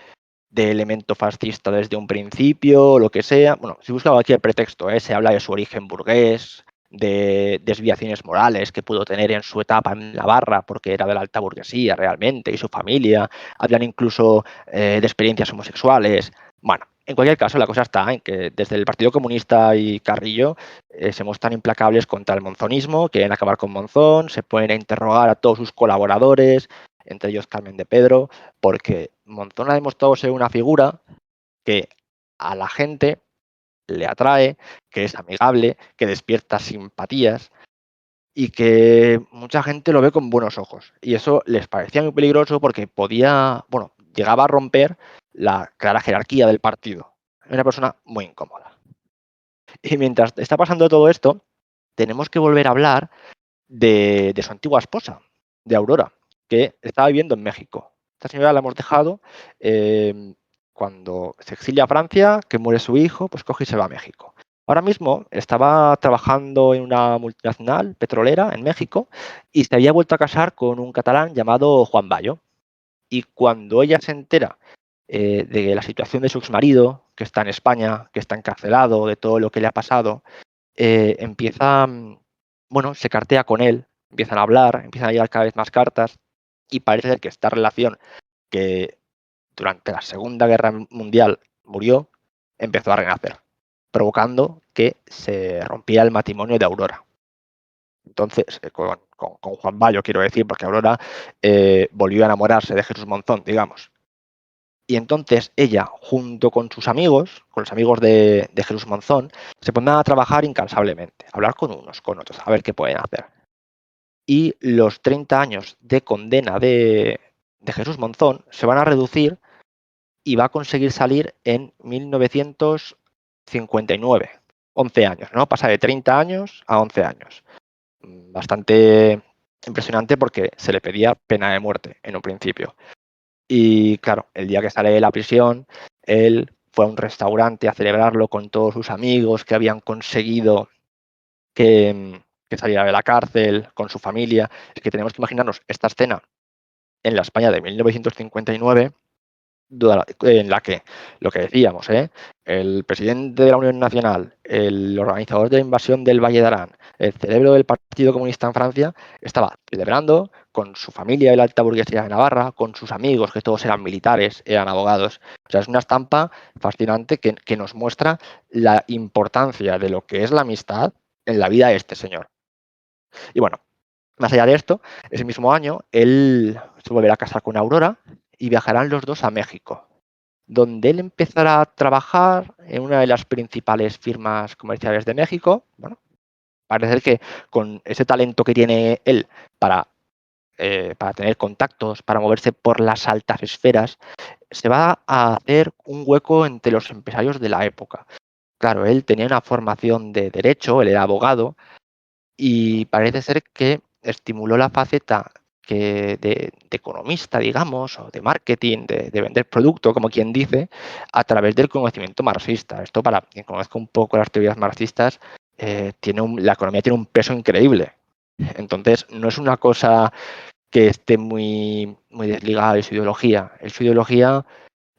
elemento fascista desde un principio, o lo que sea. Bueno, si buscaba aquí el pretexto, se habla de su origen burgués, de desviaciones morales que pudo tener en su etapa en Navarra, porque era de la alta burguesía realmente, y su familia. Hablan incluso de experiencias homosexuales. Bueno, en cualquier caso, la cosa está en que desde el Partido Comunista y Carrillo se muestran implacables contra el monzonismo, quieren acabar con Monzón, se ponen a interrogar a todos sus colaboradores, entre ellos Carmen de Pedro, porque Monzón ha demostrado ser una figura que a la gente le atrae, que es amigable, que despierta simpatías y que mucha gente lo ve con buenos ojos. Y eso les parecía muy peligroso porque llegaba a romper la clara jerarquía del partido. Era una persona muy incómoda. Y mientras está pasando todo esto, tenemos que volver a hablar de su antigua esposa, de Aurora, que estaba viviendo en México. Esta señora la hemos dejado cuando se exilia a Francia, que muere su hijo, pues coge y se va a México. Ahora mismo estaba trabajando en una multinacional petrolera en México y se había vuelto a casar con un catalán llamado Juan Bayo. Y cuando ella se entera de la situación de su exmarido, que está en España, que está encarcelado, de todo lo que le ha pasado, empieza, se cartea con él, empiezan a hablar, empiezan a llegar cada vez más cartas y parece ser que esta relación que durante la Segunda Guerra Mundial murió, empezó a renacer, provocando que se rompiera el matrimonio de Aurora. Entonces, con Juan Bayo quiero decir, porque Aurora volvió a enamorarse de Jesús Monzón, digamos. Y entonces ella, junto con sus amigos, con los amigos de Jesús Monzón, se ponen a trabajar incansablemente, a hablar con unos, con otros, a ver qué pueden hacer. Y los 30 años de condena de Jesús Monzón se van a reducir y va a conseguir salir en 1959. 11 años, ¿no? Pasa de 30 años a 11 años. Bastante impresionante porque se le pedía pena de muerte en un principio. Y claro, el día que sale de la prisión, él fue a un restaurante a celebrarlo con todos sus amigos que habían conseguido que saliera de la cárcel, con su familia. Es que tenemos que imaginarnos esta escena en la España de 1959, en la que, lo que decíamos, el presidente de la Unión Nacional, el organizador de la invasión del Valle de Arán, el cerebro del Partido Comunista en Francia, estaba celebrando con su familia de la alta burguesía de Navarra, con sus amigos, que todos eran militares, eran abogados. O sea, es una estampa fascinante que nos muestra la importancia de lo que es la amistad en la vida de este señor. Y bueno, más allá de esto, ese mismo año, él se volverá a casar con Aurora y viajarán los dos a México, donde él empezará a trabajar en una de las principales firmas comerciales de México. Bueno, parece ser que con ese talento que tiene él para tener contactos, para moverse por las altas esferas, se va a hacer un hueco entre los empresarios de la época. Claro, él tenía una formación de derecho, él era abogado, y parece ser que estimuló la faceta de economista, digamos, o de marketing, de vender producto, como quien dice, a través del conocimiento marxista. Esto, para quien conozca un poco las teorías marxistas, la economía tiene un peso increíble. Entonces, no es una cosa que esté muy, muy desligada de su ideología. Su ideología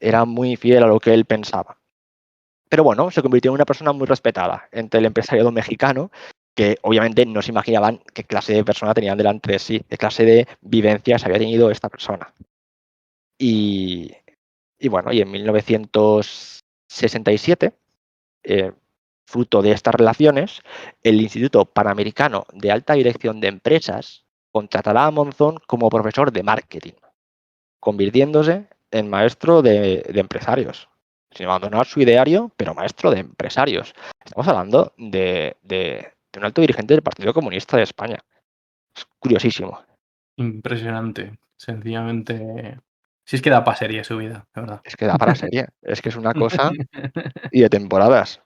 era muy fiel a lo que él pensaba. Pero bueno, se convirtió en una persona muy respetada entre el empresariado mexicano, que obviamente no se imaginaban qué clase de persona tenían delante de sí, qué clase de vivencias había tenido esta persona. Y, bueno, y en 1967, fruto de estas relaciones, el Instituto Panamericano de Alta Dirección de Empresas contratará a Monzón como profesor de marketing, convirtiéndose en maestro de empresarios, sin abandonar su ideario, pero maestro de empresarios. Estamos hablando de un alto dirigente del Partido Comunista de España. Es curiosísimo. Impresionante. Sencillamente. Si es que da para serie su vida, de verdad. Es que da para serie. Es que es una cosa y de temporadas.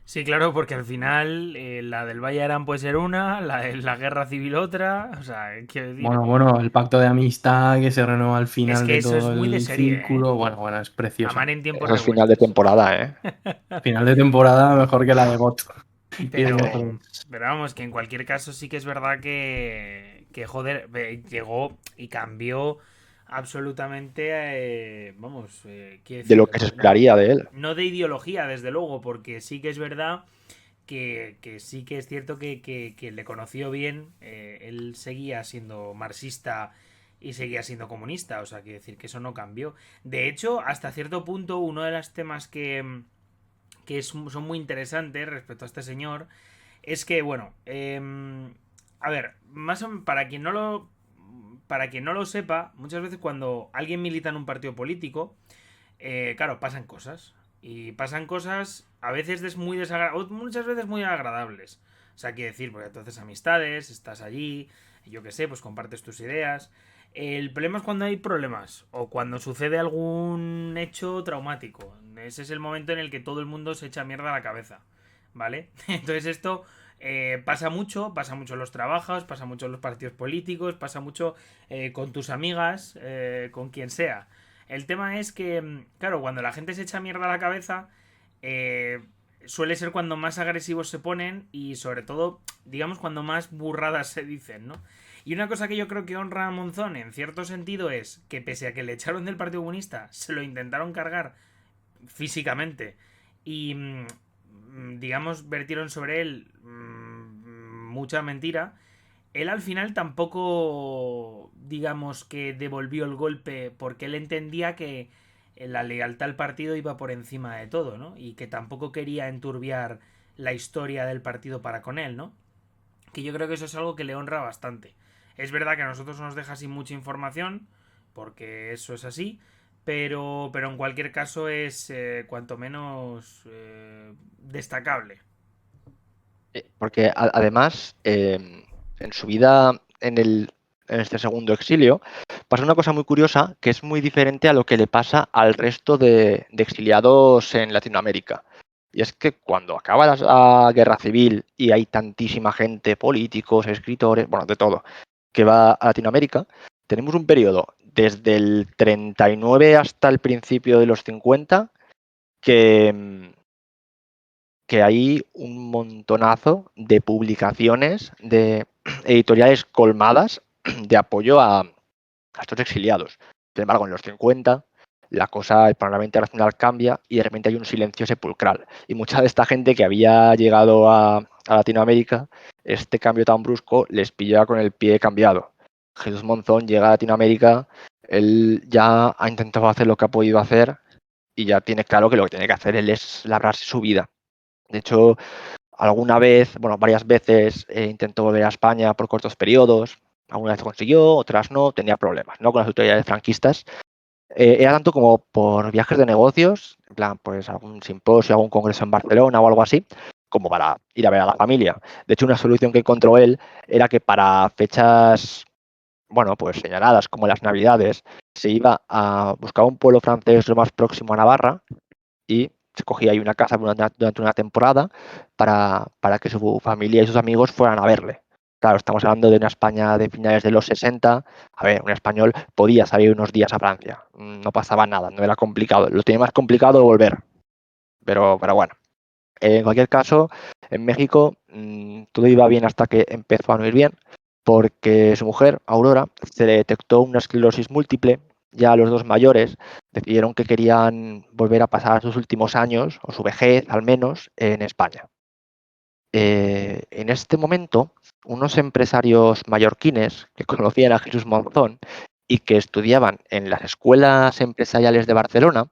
Sí, claro, porque al final la del Valle Arán puede ser una, la de la guerra civil otra, o sea, quiero decir, Bueno, el pacto de amistad que se renueva al es final que de eso es todo muy de el serie, ¿eh? círculo. Bueno, es Amar preciosa. en tiempos Eso es final de revueltos. temporada, ¿eh? Final de temporada mejor que la de Bot y Game of Pero, Thrones. pero vamos, que en cualquier caso sí que es verdad que joder, llegó y cambió absolutamente, vamos, quiero De lo decir, que se esperaría de él. no de ideología, desde luego, porque sí que es verdad que sí que es cierto que le conoció bien, él seguía siendo marxista y seguía siendo comunista, o sea, quiero decir que eso no cambió. De hecho, hasta cierto punto, uno de los temas son muy interesantes respecto a este señor es que, bueno, a ver, para quien no lo sepa, muchas veces cuando alguien milita en un partido político, claro, pasan cosas. Y pasan cosas a veces muy desagradables, muchas veces muy agradables. O sea, quiero decir, porque entonces amistades, estás allí, yo qué sé, pues compartes tus ideas. El problema es cuando hay problemas o cuando sucede algún hecho traumático. Ese es el momento en el que todo el mundo se echa mierda a la cabeza. ¿Vale? Entonces esto pasa mucho en los trabajos, pasa mucho en los partidos políticos, pasa mucho con tus amigas, con quien sea. El tema es que, claro, cuando la gente se echa mierda a la cabeza, eh, suele ser cuando más agresivos se ponen y sobre todo, digamos, cuando más burradas se dicen, ¿no? Y una cosa que yo creo que honra a Monzón en cierto sentido es que pese a que le echaron del Partido Comunista, se lo intentaron cargar físicamente y, digamos, vertieron sobre él mucha mentira. Él al final tampoco, digamos, que devolvió el golpe porque él entendía que la lealtad al partido iba por encima de todo, ¿no? Y que tampoco quería enturbiar la historia del partido para con él, ¿no? Que yo creo que eso es algo que le honra bastante. Es verdad que a nosotros nos deja sin mucha información, porque eso es así, pero en cualquier caso es cuanto menos destacable. Porque además, en su vida en este segundo exilio, pasa una cosa muy curiosa que es muy diferente a lo que le pasa al resto de exiliados en Latinoamérica. Y es que cuando acaba la guerra civil y hay tantísima gente, políticos, escritores, bueno, de todo, que va a Latinoamérica, tenemos un periodo desde el 39 hasta el principio de los 50 que, que hay un montonazo de publicaciones de editoriales colmadas de apoyo a estos exiliados. Sin embargo, en los 50 la cosa, el panorama internacional cambia y de repente hay un silencio sepulcral. Y mucha de esta gente que había llegado a Latinoamérica, este cambio tan brusco les pillaba con el pie cambiado. Jesús Monzón llega a Latinoamérica, él ya ha intentado hacer lo que ha podido hacer y ya tiene claro que lo que tiene que hacer él es labrarse su vida. De hecho, alguna vez, bueno, varias veces intentó volver a España por cortos periodos. Alguna vez consiguió, otras no, tenía problemas, ¿no? Con las autoridades franquistas. Era tanto como por viajes de negocios, en plan, pues algún simposio, algún congreso en Barcelona o algo así, como para ir a ver a la familia. De hecho, una solución que encontró él era que para fechas, bueno, pues señaladas como las Navidades, se iba a buscar un pueblo francés lo más próximo a Navarra y se cogía ahí una casa durante una temporada para que su familia y sus amigos fueran a verle. Claro, estamos hablando de una España de finales de los 60. A ver, un español podía salir unos días a Francia. No pasaba nada, no era complicado. Lo tenía más complicado volver. Pero bueno. En cualquier caso, en México todo iba bien hasta que empezó a no ir bien, porque su mujer, Aurora, se le detectó una esclerosis múltiple. Ya los dos mayores decidieron que querían volver a pasar sus últimos años, o su vejez al menos, en España. En este momento, unos empresarios mallorquines que conocían a Jesús Monzón y que estudiaban en las escuelas empresariales de Barcelona,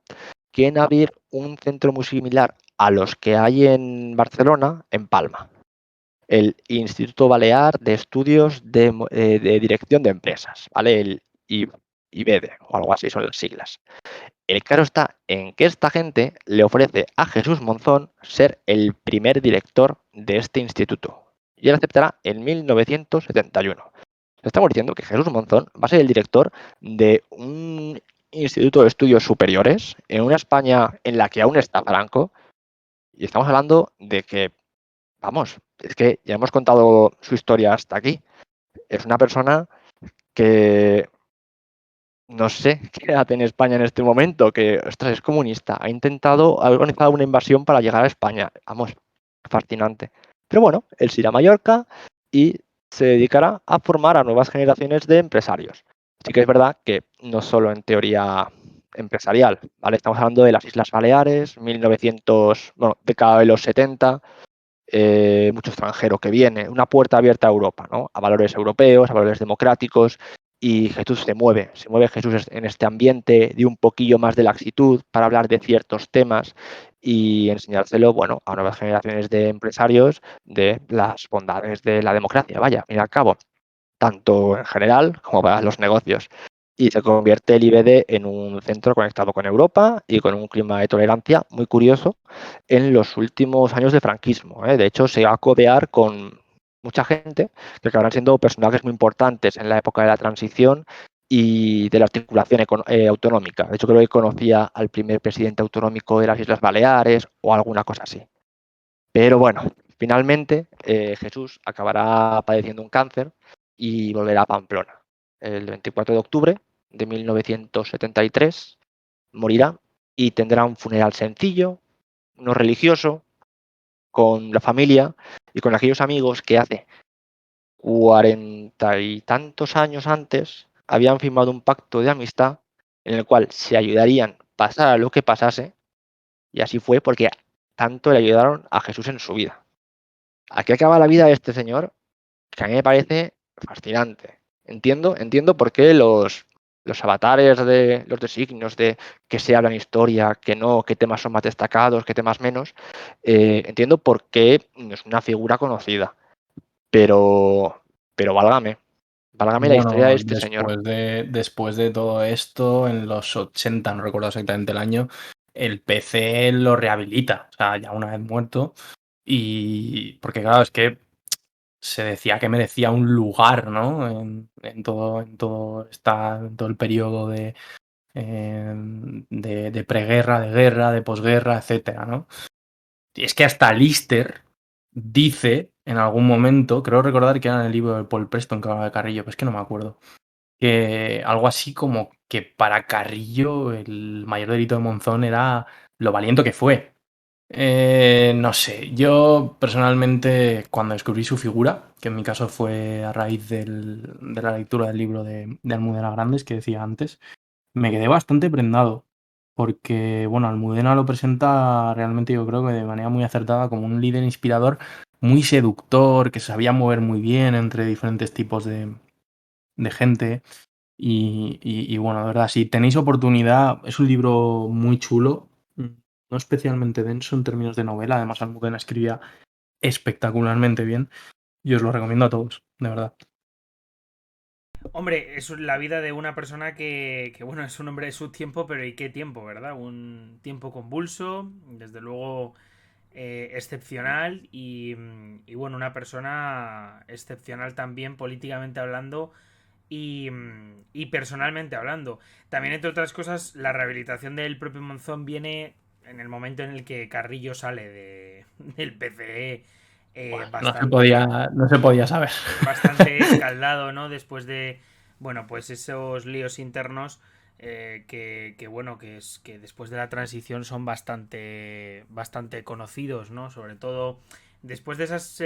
quieren abrir un centro muy similar a los que hay en Barcelona, en Palma, el Instituto Balear de Estudios de Dirección de Empresas, ¿vale? El IBEDE o algo así son las siglas. El caso está en que esta gente le ofrece a Jesús Monzón ser el primer director de este instituto. Y él aceptará en 1971. Estamos diciendo que Jesús Monzón va a ser el director de un instituto de estudios superiores en una España en la que aún está Franco. Y estamos hablando de que, vamos, es que ya hemos contado su historia hasta aquí. Es una persona que no sé qué hace en España en este momento, que, ostras, es comunista, ha organizado una invasión para llegar a España. Vamos, fascinante. Pero bueno, él se irá a Mallorca y se dedicará a formar a nuevas generaciones de empresarios. Sí que es verdad que no solo en teoría empresarial, ¿vale? Estamos hablando de las Islas Baleares, 1900, bueno, década de los 70, mucho extranjero que viene, una puerta abierta a Europa, ¿no? A valores europeos, a valores democráticos, y Jesús se mueve Jesús en este ambiente de un poquillo más de laxitud para hablar de ciertos temas y enseñárselo, bueno, a nuevas generaciones de empresarios de las bondades de la democracia, vaya, al fin y al cabo, tanto en general como para los negocios. Y se convierte el IBD en un centro conectado con Europa y con un clima de tolerancia muy curioso en los últimos años de franquismo. De hecho, se va a codear con mucha gente que acabarán siendo personajes muy importantes en la época de la transición y de la articulación autonómica. De hecho, creo que conocía al primer presidente autonómico de las Islas Baleares o alguna cosa así. Pero bueno, finalmente Jesús acabará padeciendo un cáncer y volverá a Pamplona. El 24 de octubre de 1973 morirá y tendrá un funeral sencillo, no religioso, con la familia y con aquellos amigos que hace 40 y tantos años antes habían firmado un pacto de amistad en el cual se ayudarían pasara lo que pasase, y así fue porque tanto le ayudaron a Jesús en su vida. Aquí acaba la vida de este señor, que a mí me parece fascinante. Entiendo por qué los avatares de los designios de que se habla en historia, que no, qué temas son más destacados, qué temas menos. Entiendo por qué es una figura conocida. Pero válgame la historia de Bueno, este señor. después de todo esto, en los 80, no recuerdo exactamente el año, el PC lo rehabilita, o sea, ya una vez muerto. Y porque claro, es que se decía que merecía un lugar, ¿no? En todo el periodo de preguerra, de guerra, de posguerra, etcétera, ¿no? Y es que hasta Lister dice en algún momento, creo recordar que era en el libro de Paul Preston que hablaba de Carrillo, pero es que no me acuerdo, que algo así como que para Carrillo el mayor delito de Monzón era lo valiente que fue. No sé, yo personalmente cuando descubrí su figura, que en mi caso fue a raíz de la lectura del libro de Almudena Grandes que decía antes, me quedé bastante prendado, porque bueno, Almudena lo presenta realmente yo creo que de manera muy acertada como un líder inspirador, muy seductor, que sabía mover muy bien entre diferentes tipos de gente. Y bueno, de verdad, si tenéis oportunidad, es un libro muy chulo, no especialmente denso en términos de novela, además Almudena escribía espectacularmente bien y os lo recomiendo a todos, de verdad. Hombre, es la vida de una persona bueno, es un hombre de su tiempo, pero ¿y qué tiempo, verdad? Un tiempo convulso, desde luego excepcional y bueno, una persona excepcional también políticamente hablando y personalmente hablando. También, entre otras cosas, la rehabilitación del propio Monzón viene en el momento en el que Carrillo sale del PCE Bueno, bastante no se podía saber. bastante escaldado, ¿no? Después de, bueno, pues esos líos internos bueno, que después de la transición son bastante conocidos, ¿no? Sobre todo después de esas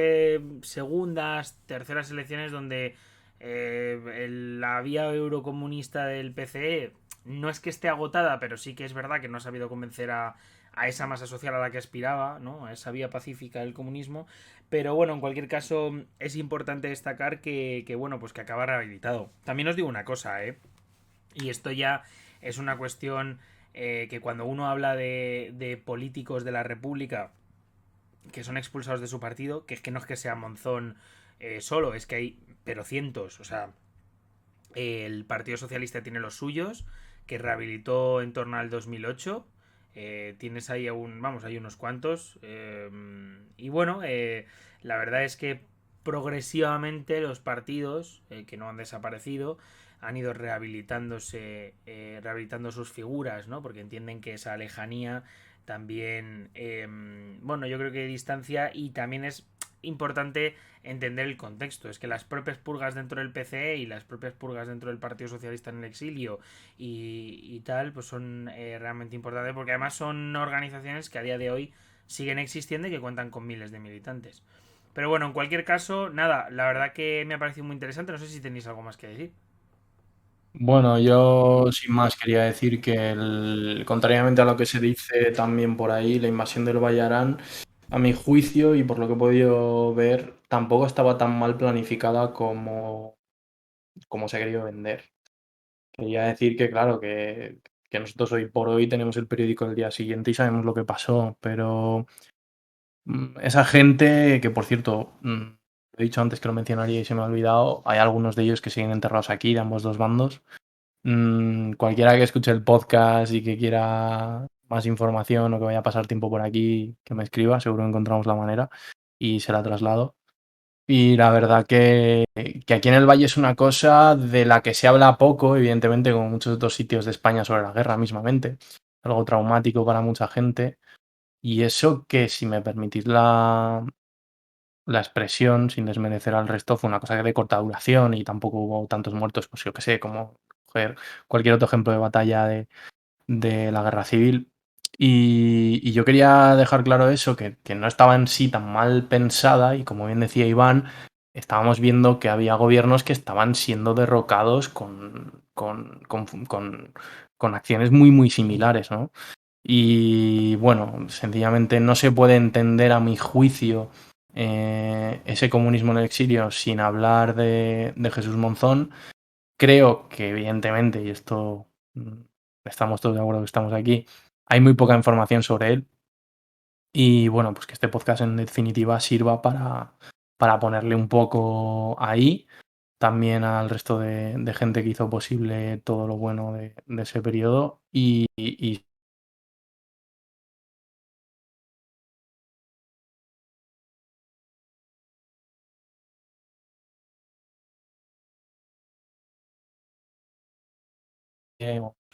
segundas, terceras elecciones donde la vía eurocomunista del PCE no es que esté agotada, pero sí que es verdad que no ha sabido convencer a esa masa social a la que aspiraba, ¿no? A esa vía pacífica del comunismo. Pero bueno, en cualquier caso, es importante destacar bueno, pues que acaba rehabilitado. También os digo una cosa, ¿eh? Y esto ya es una cuestión que cuando uno habla de políticos de la República que son expulsados de su partido, que es que no es que sea Monzón solo, es que hay pero cientos, o sea, el Partido Socialista tiene los suyos, que rehabilitó en torno al 2008. Tienes ahí aún, vamos, hay unos cuantos. Y bueno, la verdad es que progresivamente los partidos, que no han desaparecido, han ido rehabilitándose, rehabilitando sus figuras, ¿no? Porque entienden que esa lejanía también, bueno, yo creo que distancia y también es importante entender el contexto. Es que las propias purgas dentro del PCE y las propias purgas dentro del Partido Socialista en el exilio y tal, pues son realmente importantes porque además son organizaciones que a día de hoy siguen existiendo y que cuentan con miles de militantes. Pero bueno, en cualquier caso, nada, la verdad que me ha parecido muy interesante. No sé si tenéis algo más que decir. Bueno, yo sin más quería decir que contrariamente a lo que se dice también por ahí, la invasión del Valle Arán, a mi juicio y por lo que he podido ver, tampoco estaba tan mal planificada como se ha querido vender. Quería decir que, claro, que nosotros hoy por hoy tenemos el periódico del día siguiente y sabemos lo que pasó, pero esa gente, que por cierto, he dicho antes que lo mencionaría y se me ha olvidado, hay algunos de ellos que siguen enterrados aquí, de ambos dos bandos. Cualquiera que escuche el podcast y que quiera más información o que vaya a pasar tiempo por aquí, que me escriba, seguro encontramos la manera y se la traslado. Y la verdad que aquí en el Valle es una cosa de la que se habla poco, evidentemente, como muchos otros sitios de España sobre la guerra mismamente. Algo traumático para mucha gente. Y eso que, si me permitís la expresión, sin desmerecer al resto, fue una cosa de corta duración y tampoco hubo tantos muertos, pues yo que sé, como coger cualquier otro ejemplo de batalla de la guerra civil. Y yo quería dejar claro eso, que no estaba en sí tan mal pensada y como bien decía Iván, estábamos viendo que había gobiernos que estaban siendo derrocados con acciones muy, muy similares, ¿no? Y bueno, sencillamente no se puede entender a mi juicio ese comunismo en el exilio sin hablar de Jesús Monzón. Creo que evidentemente, y esto estamos todos de acuerdo que estamos aquí, hay muy poca información sobre él. Y bueno, pues que este podcast en definitiva sirva para ponerle un poco ahí, también al resto de gente que hizo posible todo lo bueno de ese periodo y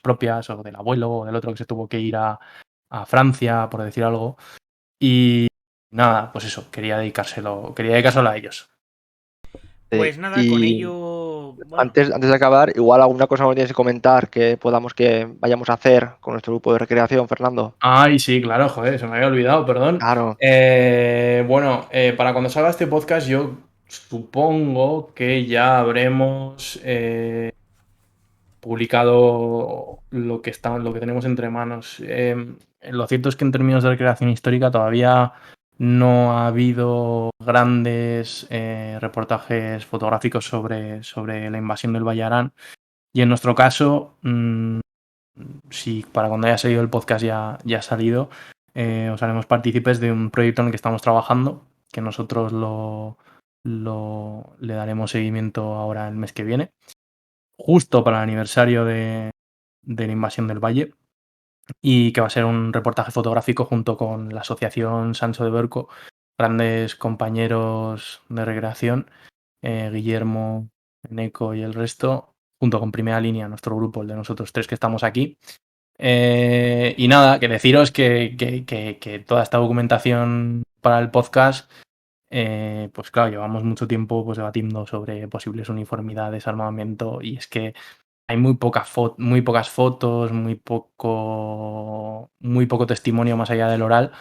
propias o del abuelo o del otro que se tuvo que ir a Francia, por decir algo. Y nada, pues eso, quería dedicárselo a ellos. Pues nada, con Y ello, bueno, antes de acabar, igual alguna cosa me tienes que comentar que vayamos a hacer con nuestro grupo de recreación, Fernando. Ay, sí, claro, joder, se me había olvidado, perdón. Claro. Bueno, para cuando salga este podcast, yo supongo que ya habremos publicado lo que tenemos entre manos. Lo cierto es que en términos de recreación histórica todavía no ha habido grandes reportajes fotográficos sobre la invasión del Valle Arán. Y en nuestro caso, si para cuando haya salido el podcast ya ha salido, os haremos partícipes de un proyecto en el que estamos trabajando, que nosotros le daremos seguimiento ahora el mes que viene, justo para el aniversario de la invasión del Valle, y que va a ser un reportaje fotográfico junto con la Asociación Sancho de Berco, grandes compañeros de recreación, Guillermo, Neco y el resto, junto con Primera Línea, nuestro grupo, el de nosotros tres que estamos aquí. Y nada, que deciros que toda esta documentación para el podcast, pues claro, llevamos mucho tiempo pues, debatiendo sobre posibles uniformidades, armamento, y es que hay muy pocas fotos, muy poco testimonio más allá del oral.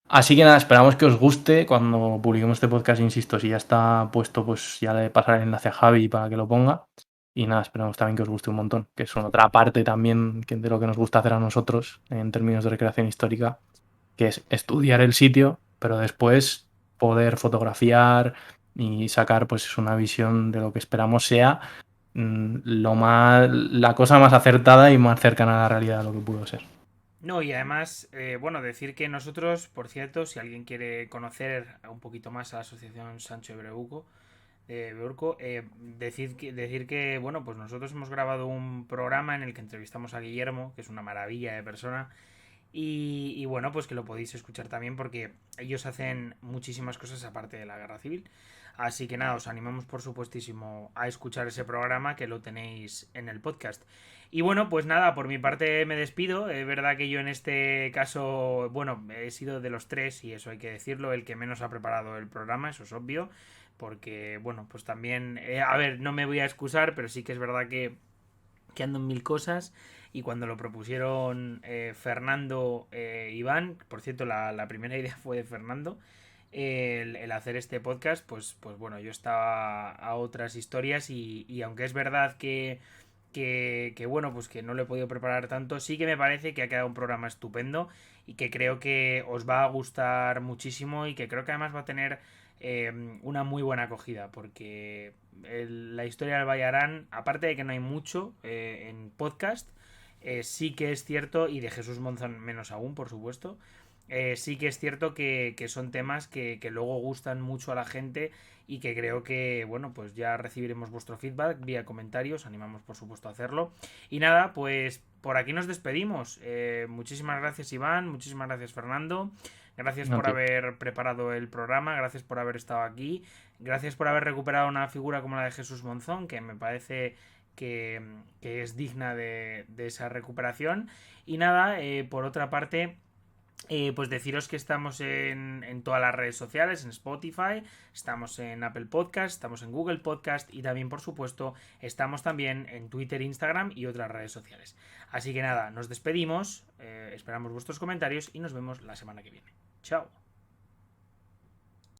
Así que nada, esperamos que os guste cuando publiquemos este podcast, insisto, si ya está puesto, pues ya le pasaré el enlace a Javi para que lo ponga. Y nada, esperamos también que os guste un montón, que es otra parte también de lo que nos gusta hacer a nosotros en términos de recreación histórica, que es estudiar el sitio, pero después poder fotografiar y sacar pues una visión de lo que esperamos sea la cosa más acertada y más cercana a la realidad de lo que pudo ser. No, y además, bueno, decir que nosotros, por cierto, si alguien quiere conocer un poquito más a la Asociación Sancho de Beurco, decir que, bueno, pues nosotros hemos grabado un programa en el que entrevistamos a Guillermo, que es una maravilla de persona, y bueno, pues que lo podéis escuchar también porque ellos hacen muchísimas cosas aparte de la guerra civil. Así que nada, os animamos por supuestísimo a escuchar ese programa que lo tenéis en el podcast. Y bueno, pues nada, por mi parte me despido. Es verdad que yo en este caso, bueno, he sido de los tres, y eso hay que decirlo, el que menos ha preparado el programa, eso es obvio. Porque, bueno, pues también, a ver, no me voy a excusar, pero sí que es verdad que ando en mil cosas. Y cuando lo propusieron Fernando Iván, por cierto, la primera idea fue de Fernando, el hacer este podcast, pues bueno, yo estaba a otras historias y aunque es verdad que bueno, pues que no lo he podido preparar tanto, sí que me parece que ha quedado un programa estupendo y que creo que os va a gustar muchísimo y que creo que además va a tener una muy buena acogida porque la historia del Bayarán, aparte de que no hay mucho en podcast, sí que es cierto, y de Jesús Monzón menos aún, por supuesto, sí que es cierto que son temas que luego gustan mucho a la gente y que creo que, bueno, pues ya recibiremos vuestro feedback vía comentarios, animamos por supuesto a hacerlo. Y nada, pues por aquí nos despedimos. Muchísimas gracias Iván, muchísimas gracias Fernando, gracias por haber preparado el programa, gracias por haber estado aquí, gracias por haber recuperado una figura como la de Jesús Monzón, que me parece que es digna de esa recuperación. Y nada, por otra parte, pues deciros que estamos en todas las redes sociales, en Spotify, estamos en Apple Podcast, estamos en Google Podcast y también, por supuesto, estamos también en Twitter, Instagram y otras redes sociales. Así que nada, nos despedimos, esperamos vuestros comentarios y nos vemos la semana que viene. Chao.